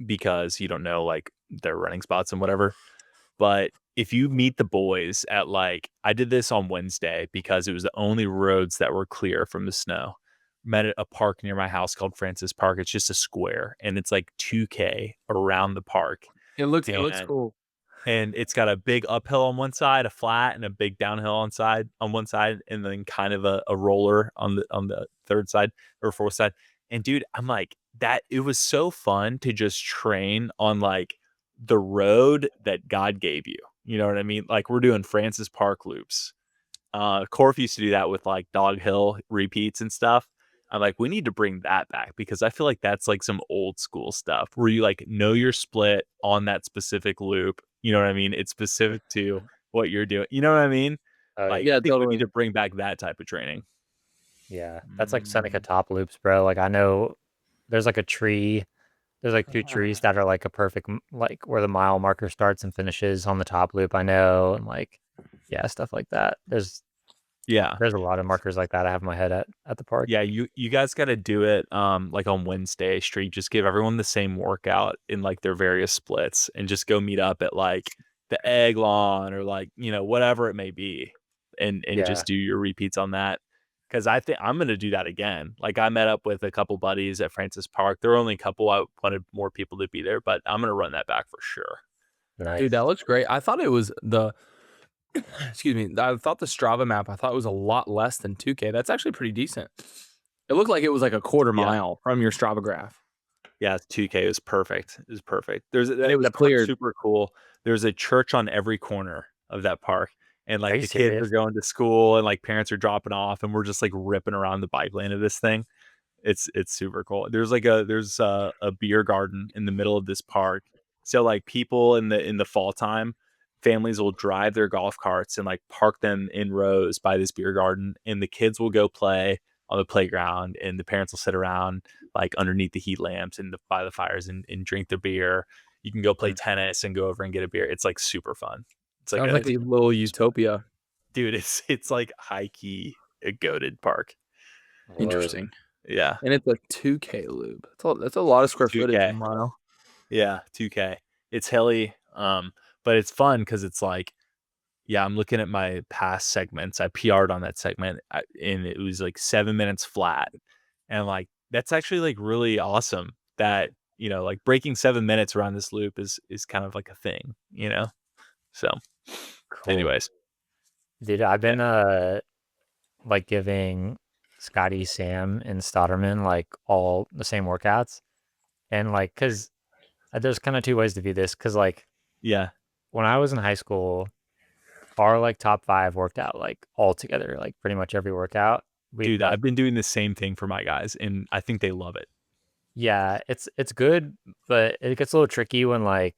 because you don't know like their running spots and whatever. But if you meet the boys at like, I did this on Wednesday because it was the only roads that were clear from the snow. Met at a park near my house called Francis Park. It's just a square and it's like 2K around the park. It looks And cool. and it's got a big uphill on one side, a flat, and a big downhill on one side, and then kind of a roller on the third side or fourth side. And dude, I'm like that. It was so fun to just train on like the road that God gave you. You know what I mean? Like we're doing Francis Park loops. Corf used to do that with like Dog Hill repeats and stuff. I'm like, we need to bring that back because I feel like that's like some old school stuff where you like know your split on that specific loop. You know what I mean? It's specific to what you're doing. You know what I mean? Like, Yeah, I think we totally. need to bring back that type of training. Yeah, that's like Seneca top loops, bro. Like I know there's like a tree There's like two trees that are like a perfect like where the mile marker starts and finishes on the top loop. I know, and like yeah, stuff like that. Yeah. There's a lot of markers like that I have in my head at the park. Yeah, you guys got to do it like on Wednesday. Strieg, just give everyone the same workout in like their various splits, and just go meet up at like the egg lawn or like whatever it may be, and Yeah, just do your repeats on that. Because I think I'm gonna do that again. Like I met up with a couple buddies at Francis Park. There were only a couple. I wanted more people to be there, but I'm gonna run that back for sure. nice. Dude, that looks great. I thought it was the excuse me. I thought the Strava map, I thought it was a lot less than 2K. That's actually pretty decent. It looked like it was like a quarter Yeah. mile from your Strava graph. Yeah, 2K is perfect. It was perfect. There's And it was that park's cleared. super cool. There's a church on every corner of that park, and Are like you the kids are serious? going to school, and like parents are dropping off, and we're just like ripping around the bike lane of this thing. It's super cool. There's a beer garden in the middle of this park. So like people in the fall time, families will drive their golf carts and like park them in rows by this beer garden, and the kids will go play on the playground, and the parents will sit around like underneath the heat lamps and by the fires and drink their beer. You can go play tennis and go over and get a beer. It's like super fun. It's like Sounds like a little utopia. dude, it's like high key a goated park. Word. Interesting. Yeah. And it's a 2K loop. That's a lot of square footage 2K. a mile. Yeah, 2K. It's hilly, but it's fun because it's like, yeah, I'm looking at my past segments. I PR'd on that segment, and it was like 7 minutes flat, and like that's actually like really awesome. That like breaking 7 minutes around this loop is kind of like a thing, So, Cool. anyways, Dude, I've yeah, been like giving Scotty, Sam, and Stotterman like all the same workouts, and like because there's kind of two ways to view this. Because like yeah, when I was in high school, our like top five worked out like all together, like pretty much every workout. We'd dude, like I've been doing the same thing for my guys, and I think they love it. yeah, it's good, but it gets a little tricky when like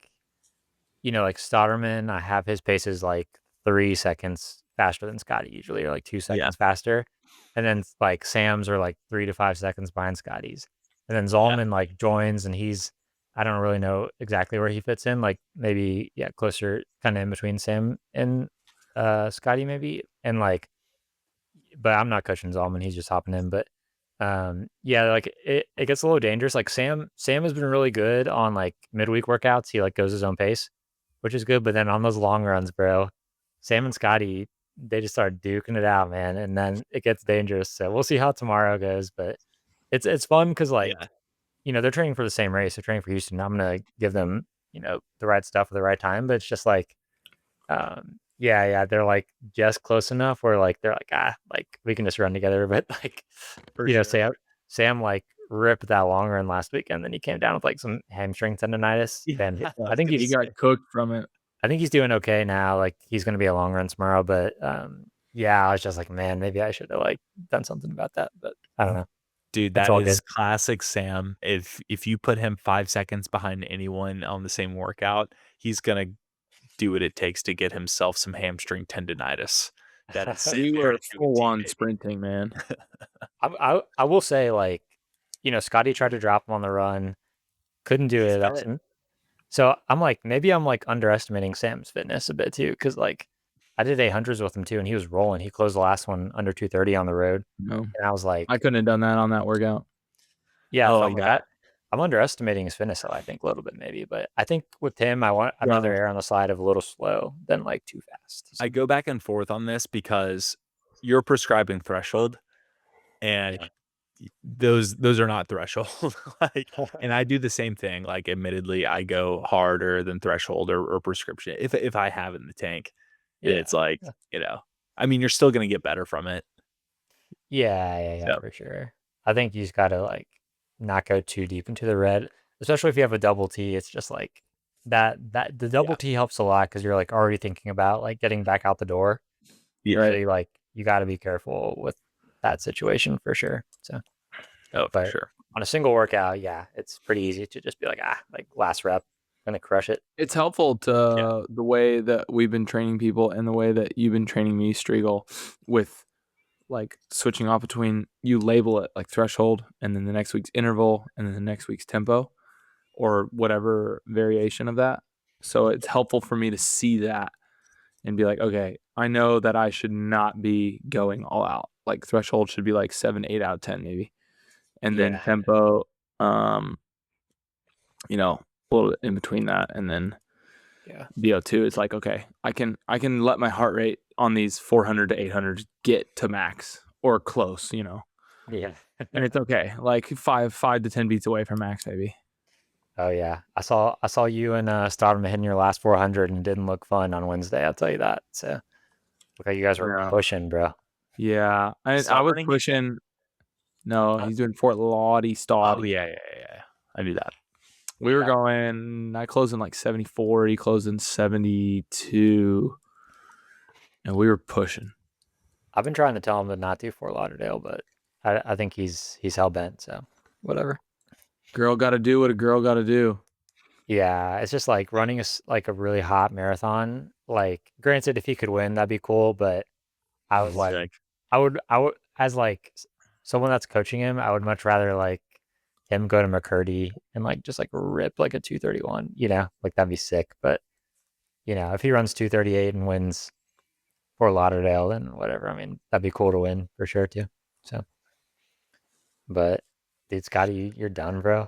like Stotterman, I have his paces like 3 seconds faster than Scotty usually, or like two Yeah, seconds faster. And then like Sam's are like 3 to 5 seconds behind Scotty's. And then yeah, Zalman like joins and I don't really know exactly where he fits in. Like maybe, yeah, closer kind of in between Sam and Scotty maybe. And like, but I'm not coaching Zalman, he's just hopping in. But yeah, like it gets a little dangerous. Like Sam has been really good on like midweek workouts. He like goes his own pace, which is good. But then on those long runs, bro, Sam and Scotty, they just start duking it out, man. And then it gets dangerous. So we'll see how tomorrow goes. But it's fun because like, yeah, they're training for the same race. They're training for Houston. I'm gonna give them, the right stuff at the right time. But it's just like, yeah, they're like just close enough where like they're like, like we can just run together. But like, for sure. Sam like ripped that long run last week, and then he came down with like some hamstring tendonitis. Yeah, And I I was think gonna He he's got say. cooked from it. I think he's doing okay now. Like he's gonna be a long run tomorrow. But yeah, I was just like, man, maybe I should have like done something about that. But I don't know. Dude, It's that all is good. classic Sam. If you put him 5 seconds behind anyone on the same workout, he's gonna do what it takes to get himself some hamstring tendonitis. That is We were very full on guaranteed. sprinting, man. I will say like, Scotty tried to drop him on the run, couldn't do He's it. fit. So I'm like, maybe I'm like underestimating Sam's fitness a bit too, because like I did 800s with him too, and he was rolling. He closed the last one under 230 on the road, No, and I was I like, couldn't have done that on that workout. yeah. So Oh I'm like, yeah. I'm underestimating his fitness, I think a little bit maybe, but I think with him, I'd rather Bro, err on the side of a little slow than like too fast. So, I go back and forth on this because you're prescribing threshold, and yeah. those are not threshold. Like, and I do the same thing. Like, admittedly, I go harder than threshold or prescription if I have it in the tank. And Yeah. it's like, I mean, you're still gonna get better from it. Yeah, So for sure. I think you just gotta like not go too deep into the red, especially if you have a double T. It's just like that the double yeah, T helps a lot because you're like already thinking about like getting back out the door. yeah. right? Usually, like you got to be careful with that situation for sure. So, Oh, for but sure. on a single workout, yeah, it's pretty easy to just be like, like last rep, gonna crush it. It's helpful Yeah, to the way that we've been training people and the way that you've been training me, Striegel, with like switching off between you label it like threshold and then the next week's interval and then the next week's tempo, or whatever variation of that. So it's helpful for me to see that and be like, okay, I know that I should not be going all out. Like threshold should be like 7, 8 out of 10 maybe. And then tempo, you know, a little in between that. And then VO2 is like, okay, I can let my heart rate on these 400 to 800 get to max or close, you know. Yeah. And it's okay. Like 5 to 10 beats away from max, maybe. Oh yeah, I saw you and Stardom hitting your last 400 and it didn't look fun on Wednesday. I'll tell you that. So look like you guys were pushing, bro. Yeah, I was pushing. No, he's doing Fort Lauderdale. Oh yeah. I knew that. We were going. I closed in like 74. He closed in 72, and we were pushing. I've been trying to tell him to not do Fort Lauderdale, but I think he's hell bent. So whatever. Girl got to do what a girl got to do. Yeah, it's just like running a really hot marathon. Like, granted, if he could win, that'd be cool. But I was like, I would as like someone that's coaching him, I would much rather like him go to McCurdy and like just like rip like a 231. You know, like that'd be sick. But you know, if he runs 238 and wins Fort Lauderdale, then whatever. I mean, that'd be cool to win for sure too. So, but dude, Scotty, you're done, bro.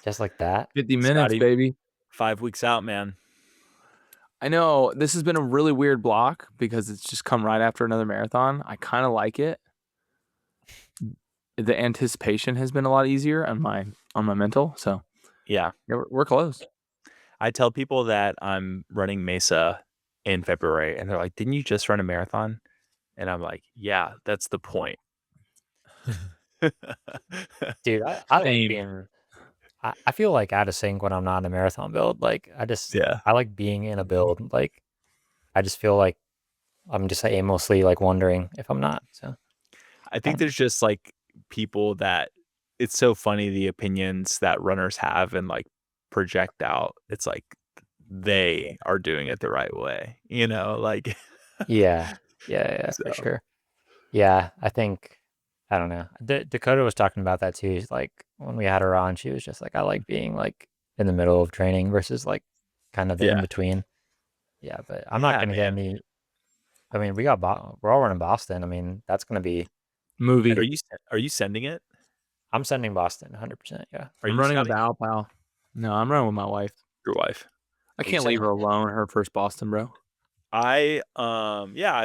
Just like that. 50 minutes, Scotty, baby. 5 weeks out, man. I know this has been a really weird block because it's just come right after another marathon. I kind of like it. The anticipation has been a lot easier on my mental. So yeah, we're close. I tell people that I'm running Mesa in February, and they're like, "Didn't you just run a marathon?" And I'm like, "Yeah, that's the point." Dude, I like being. I feel like out of sync when I'm not in a marathon build. Like I like being in a build. Like I just feel like I'm just aimlessly like wondering if I'm not. So I think there's just like people that it's so funny the opinions that runners have and like project out. It's like they are doing it the right way, you know, like yeah, for sure. Yeah, I think I don't know. Dakota was talking about that too. Like when we had her on, she was just like, I like being like in the middle of training versus like kind of the in between. Yeah, but I'm not gonna get any. I mean, we're all running Boston. I mean, that's gonna be movie. Are you sending it? I'm sending Boston 100%. Yeah. I'm running with Al Pal. No, I'm running with my wife. Your wife. I can't leave her alone. Her first Boston, bro. I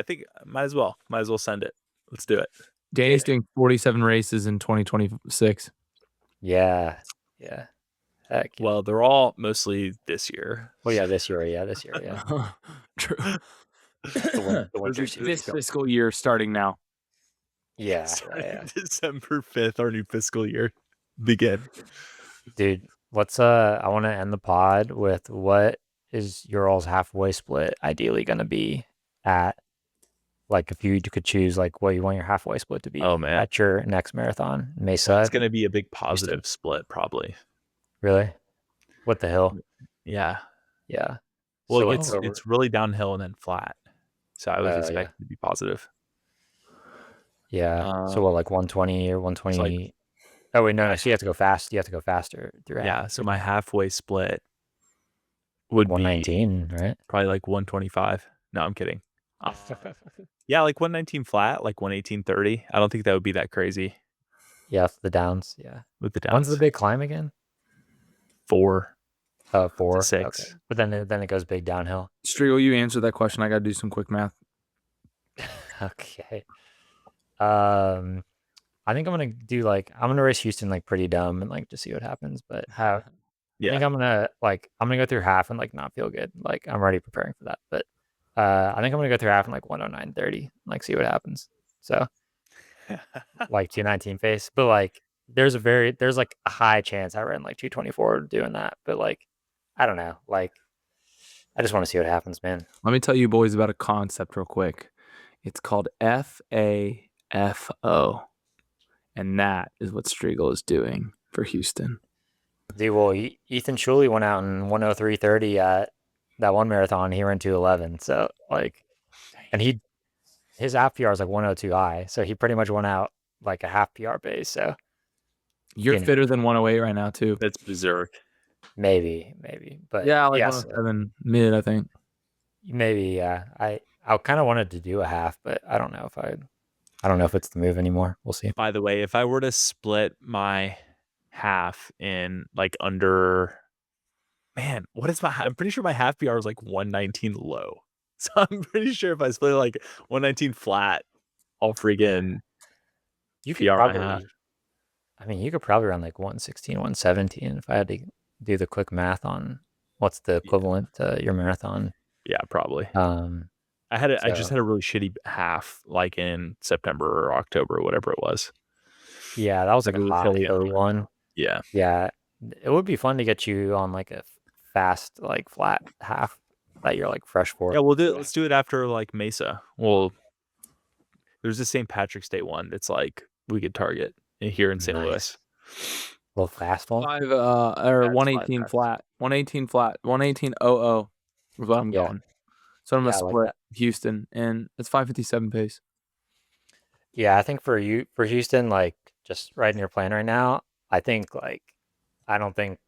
think might as well send it. Let's do it. Danny's doing 47 races in 2026. Yeah. Heck. Well, they're all mostly this year. Well, yeah, this year. Yeah. True. The winter this fiscal year starting now. Yeah. December 5th, our new fiscal year begin. Dude, I want to end the pod with what is your all's halfway split ideally going to be at? Like if you could choose like what you want your halfway split to be at your next marathon, Mesa. It's going to be a big positive split probably. Really? What the hill? Yeah. So Well, it's really downhill and then flat. So I was expecting it to be positive. Yeah. So what, like 120 or 120? Oh wait, no. So you have to go fast. You have to go faster through. Yeah. So my halfway split would 119, be right? probably like 125. No, I'm kidding. Yeah, like 119 flat, like 118.30. I don't think that would be that crazy. Yeah, the downs. Yeah, with the downs. When's the big climb again? 4. 4 to 6. Okay. But then it goes big downhill. Strieg, you answer that question. I got to do some quick math. Okay. I think I'm gonna race Houston like pretty dumb and like just see what happens. But I think I'm gonna go through half and like not feel good. Like I'm already preparing for that. But I think I'm gonna go through half in like 109.30, like see what happens. So like 219 pace. But like there's like a high chance I ran like 224 doing that. But like I don't know. Like I just want to see what happens, man. Let me tell you boys about a concept real quick. It's called FAFO. And that is what Striegel is doing for Houston. Dude, well, Ethan Schuley went out in 103.30 at that one marathon. He ran 211. So like, and his half PR is like 102i. So he pretty much went out like a half PR base. So you're fitter than 108 right now too. That's berserk. maybe, but Yeah, like yes, 107 mid, I think. maybe, yeah. I kind of wanted to do a half, but I don't know if it's the move anymore. We'll see. By the way, if I were to split my half in like under, man, what is my? I'm pretty sure my half PR is like 119 low. So I'm pretty sure if I split like 119 flat, I'll freaking You could PR my half. probably, I mean, you could probably run like 116, 117 if I had to do the quick math on what's the equivalent to your marathon. Yeah, probably. Um, I just so had a really shitty half like in September or October or whatever it was. yeah, that was Like like it a was hot hilly and 01. yeah. Yeah, it would be fun to get you on like a fast, like flat half that you're like fresh for. Yeah, we'll do it. Let's do it after like Mesa. Well, there's the St. Patrick's Day one that's like we could target here in St. Nice. Louis. Little fast one. 5 or Yeah, it's 118 5 flat. 118 flat. 118.00 is what I'm Yeah. going. So I'm gonna Yeah, I like split that. Houston, and it's 5:57 pace. Yeah, I think for Houston, like just right in your plan right now, I think like I don't think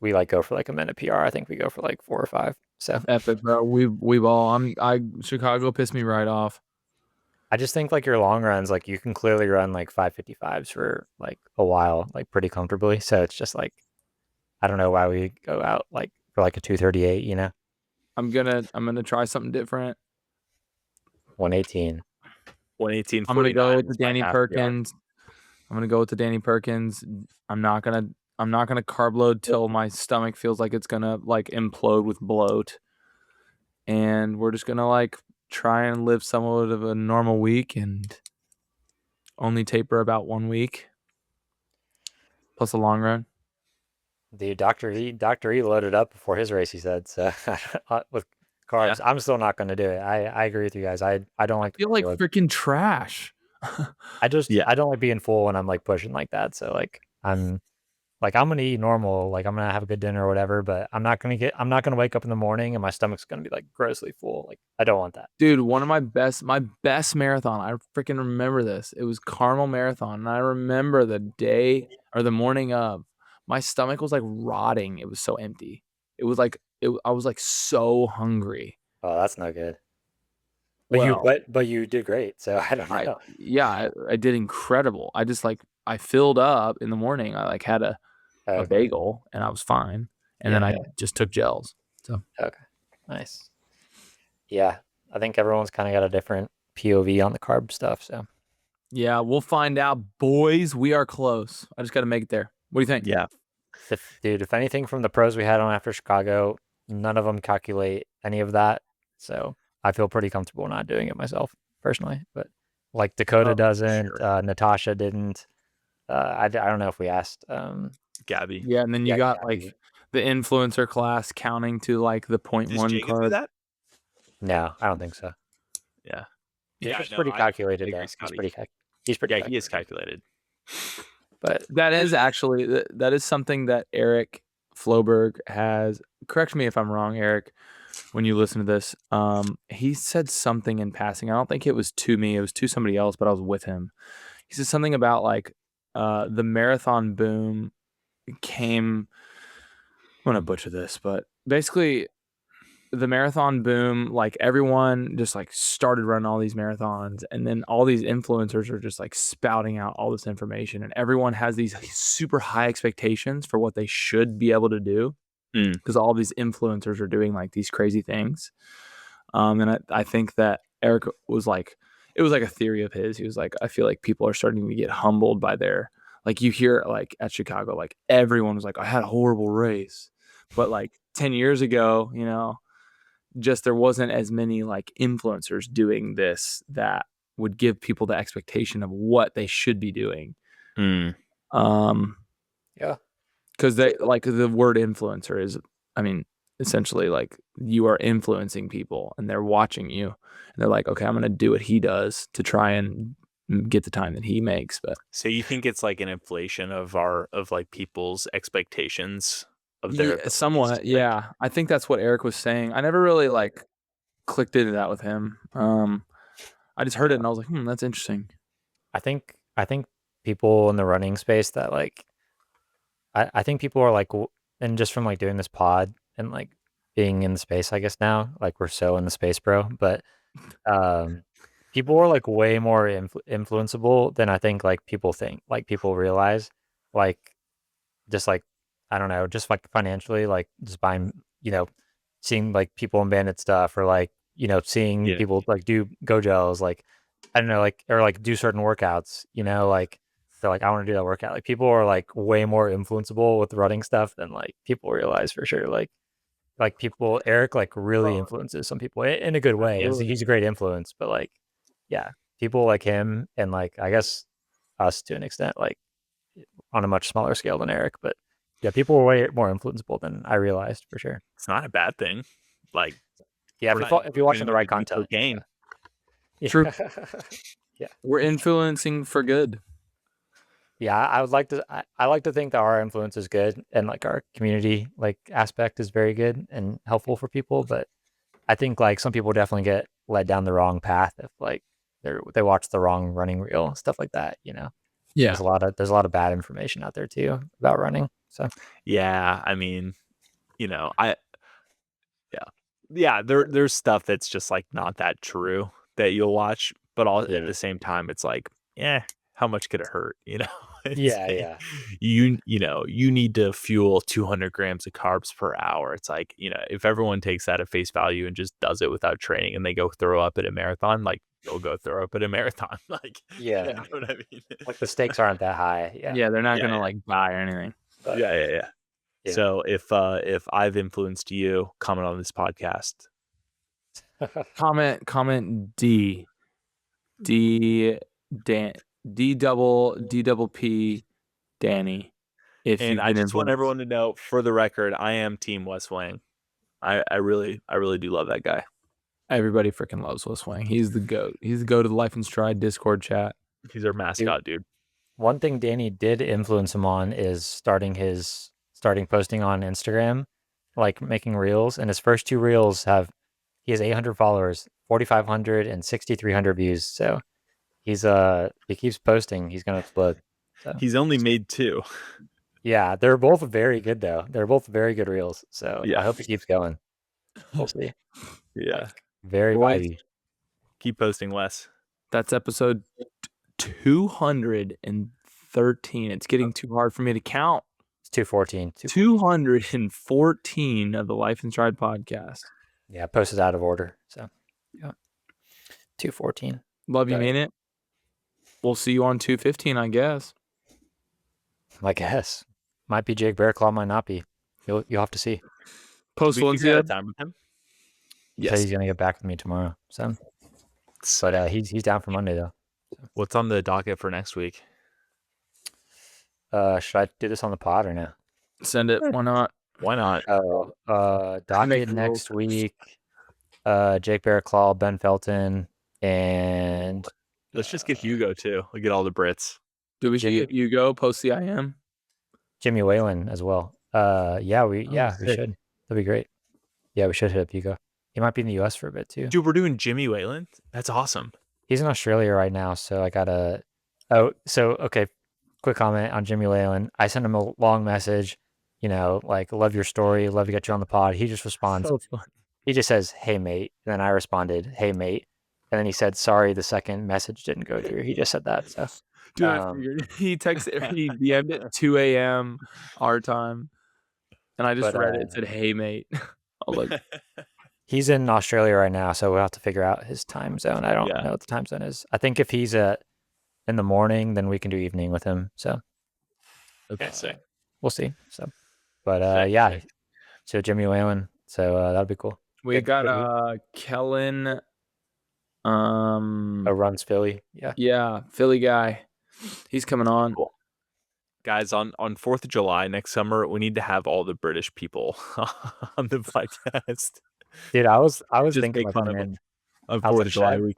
we like go for like a minute PR. I think we go for like 4 or 5. So Epic, bro. We ball. Chicago pissed me right off. I just think like your long runs, like you can clearly run like 5:55s for like a while, like pretty comfortably. So it's just like I don't know why we go out like for like a 2:38, I'm gonna try something different. 118. 118.49 I'm gonna go with the is my Danny half PR. Perkins. I'm gonna go with the Danny Perkins. I'm not gonna carb load till my stomach feels like it's gonna like implode with bloat. And we're just gonna like try and live somewhat of a normal week and only taper about 1 week. Plus a long run. Dude, Dr. E loaded up before his race, he said. So with carbs, I'm still not going to do it. I agree with you guys. I don't I like feel like freaking trash. Yeah. I don't like being full when I'm like pushing like that. So I'm gonna eat normal, like I'm gonna have a good dinner or whatever, but I'm not gonna wake up in the morning and my stomach's gonna be like grossly full. Like I don't want that. Dude, one of my best marathon. I freaking remember this. It was Carmel Marathon, and I remember the day or the morning of. My stomach was like rotting. It was so empty. It was like I was like so hungry. Oh, that's no good. Well, But you did great, so I don't know. I did incredible. I just like I filled up in the morning. I like had a Okay. bagel and I was fine. And then I just took gels. So Okay. Nice. Yeah. I think everyone's kind of got a different POV on the carb stuff, so yeah, we'll find out, boys. We are close. I just got to make it there. What do you think? Yeah. if anything from the pros we had on after Chicago, none of them calculate any of that. So I feel pretty comfortable not doing it myself personally. But like Dakota doesn't, sure. Natasha didn't. I don't know if we asked. Gabby. Yeah, and then you Yeah, got Gabby. like the influencer class counting to like the 0.1 Does Jacob do carb. that? No, I don't think so. Yeah. Jacob's no, pretty calculated I though. agree, Scotty. He's pretty. Yeah, he is calculated. But That is actually that is something that Eric Floberg has. Correct me if I'm wrong, Eric. When you listen to this, he said something in passing. I don't think it was to me. It was to somebody else, but I was with him. He said something about like the marathon boom came. I'm gonna butcher this, but basically the marathon boom, like everyone just like started running all these marathons, and then all these influencers are just like spouting out all this information, and everyone has these super high expectations for what they should be able to do because all these influencers are doing like these crazy things. And I think that Eric was like, it was like a theory of his. He was like, I feel like people are starting to get humbled by their, like you hear like at Chicago, like everyone was like, I had a horrible race. But like 10 years ago, just there wasn't as many like influencers doing this that would give people the expectation of what they should be doing. yeah, Because they like the word influencer is, I mean, essentially like you are influencing people and they're watching you and they're like, okay, I'm going to do what he does to try and get the time that he makes. But so you think it's like an inflation of like people's expectations of their abilities, somewhat, like, yeah. I think that's what Eric was saying. I never really like clicked into that with him. I just heard it and I was like, that's interesting. I think people in the running space that like I think people are like and just from like doing this pod and like being in the space, I guess now, like we're so in the space, bro. But people are like way more influenceable than I think like people think, like people realize, like just like I don't know, just like financially, like just buying, seeing like people in bandit stuff or like seeing Yeah. people like do go gels, like I don't know, like or like do certain workouts, like they're like I want to do that workout. Like people are like way more influenceable with running stuff than like people realize for sure. Like people, Eric like really Bro, influences some people in a good way. Yeah. He's a great influence, but like yeah, people like him and like I guess us to an extent, like on a much smaller scale than Eric, but yeah, people were way more influenceable than I realized for sure. It's not a bad thing. Like, Yeah, we're not if you're watching influencing the them right to do content. cocaine. Yeah. True. Yeah. We're influencing for good. Yeah, I would like to. I like to think that our influence is good and like our community like aspect is very good and helpful for people. But I think like some people definitely get led down the wrong path if like they watch the wrong running reel, stuff like that. Yeah. There's a lot of bad information out there too about running. So Yeah, I mean, there's stuff that's just like not that true that you'll watch, but all at the same time, it's like, how much could it hurt? It's like, yeah. you need to fuel 200 grams of carbs per hour. It's like, if everyone takes that at face value and just does it without training and they go throw up at a marathon, like you'll go throw up at a marathon. Like, Yeah. you know what I mean? Like the stakes aren't that high. Yeah. Yeah, they're not Yeah, gonna yeah. like die or anything. But, Yeah. Yeah. So if I've influenced you, comment on this podcast. Comment D double P Danny. If And you've I been just want influenced. everyone to know, for the record, I am Team West Wing. I really do love that guy. Everybody freaking loves West Wing. He's the GOAT. He's the GOAT of the Life and Stride Discord chat. He's our mascot, dude. One thing Danny did influence him on is starting posting on Instagram, like making reels. And his first two reels he has 800 followers, 4,500 and 6,300 views. So he keeps posting, he's gonna explode. So He's only made two. yeah, they're both very good though. They're both very good reels. So Yeah. I hope he keeps going. We'll see. Yeah. Like, very Boys. vibey. Keep posting, Wes. That's episode 213. It's getting too hard for me to count. It's 214. 214 of the Life and Stride podcast. Yeah, posted out of order. So yeah. 214. Love you, Got it. mean it. We'll see you on 215, I guess. I guess. Might be Jake Bearclaw, might not be. You'll have to see. Post We figure out a Valencia. time with him. He said he's gonna get back with me tomorrow. So, but he's down for Monday though. What's on the docket for next week? Should I do this on the pod or no? Send it. Why not? Why not? Docket next week. Jake Bearclaw, Ben Felton, and Let's just get Hugo too. We'll get all the Brits. Do we should get Hugo post CIM? Jimmy Whalen as well. We sick. should. That'd be great. Yeah, we should hit up Hugo. He might be in the US for a bit too. Dude, we're doing Jimmy Whalen. That's awesome. He's in Australia right now, so I gotta. Okay. Quick comment on Jimmy Whalen. I sent him a long message, like love your story, love to get you on the pod. He just responds. So fun. He just says, "Hey mate," and then I responded, "Hey mate," and then he said, "Sorry, the second message didn't go through." He just said that. So, Dude, I figured. He texted. He DM'd it 2 a.m. our time, and I just read it. It said, "Hey mate." I was like, he's in Australia right now, so we'll have to figure out his time zone. I don't know what the time zone is. I think if he's in the morning, then we can do evening with him. So, Okay, sick. We'll see. So, but sick. So Jimmy Whalen. So that'll be cool. we got Kellen. Runs Philly. Yeah, Philly guy. He's coming on. Cool. Guys, on 4th of July next summer, we need to have all the British people on the podcast. Dude, I was Just thinking make like, fun of man, on 4th of July week.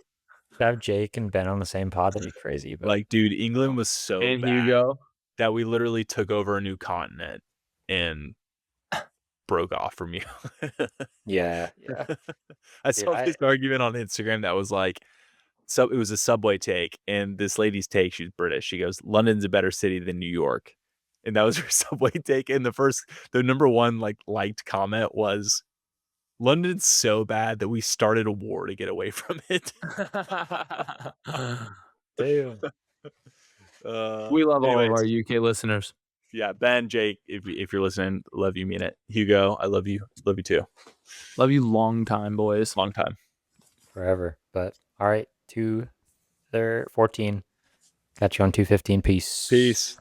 to have Jake and Ben on the same pod, that'd be crazy. But Like, dude, England was so And bad Hugo. that we literally took over a new continent and broke off from you. yeah. I saw this argument on Instagram that was like, so it was a Subway take, and this lady's take, she's British. She goes, London's a better city than New York. and that was her subway take. And the number one liked comment was, "London's so bad that we started a war to get away from it." Damn. We love all of our anyways, UK listeners. yeah, Ben, Jake, if you're listening, love you, mean it. Hugo, I love you too. Love you long time, boys. Long time. Forever. But all right, 214. Got you on 215. Peace. Peace.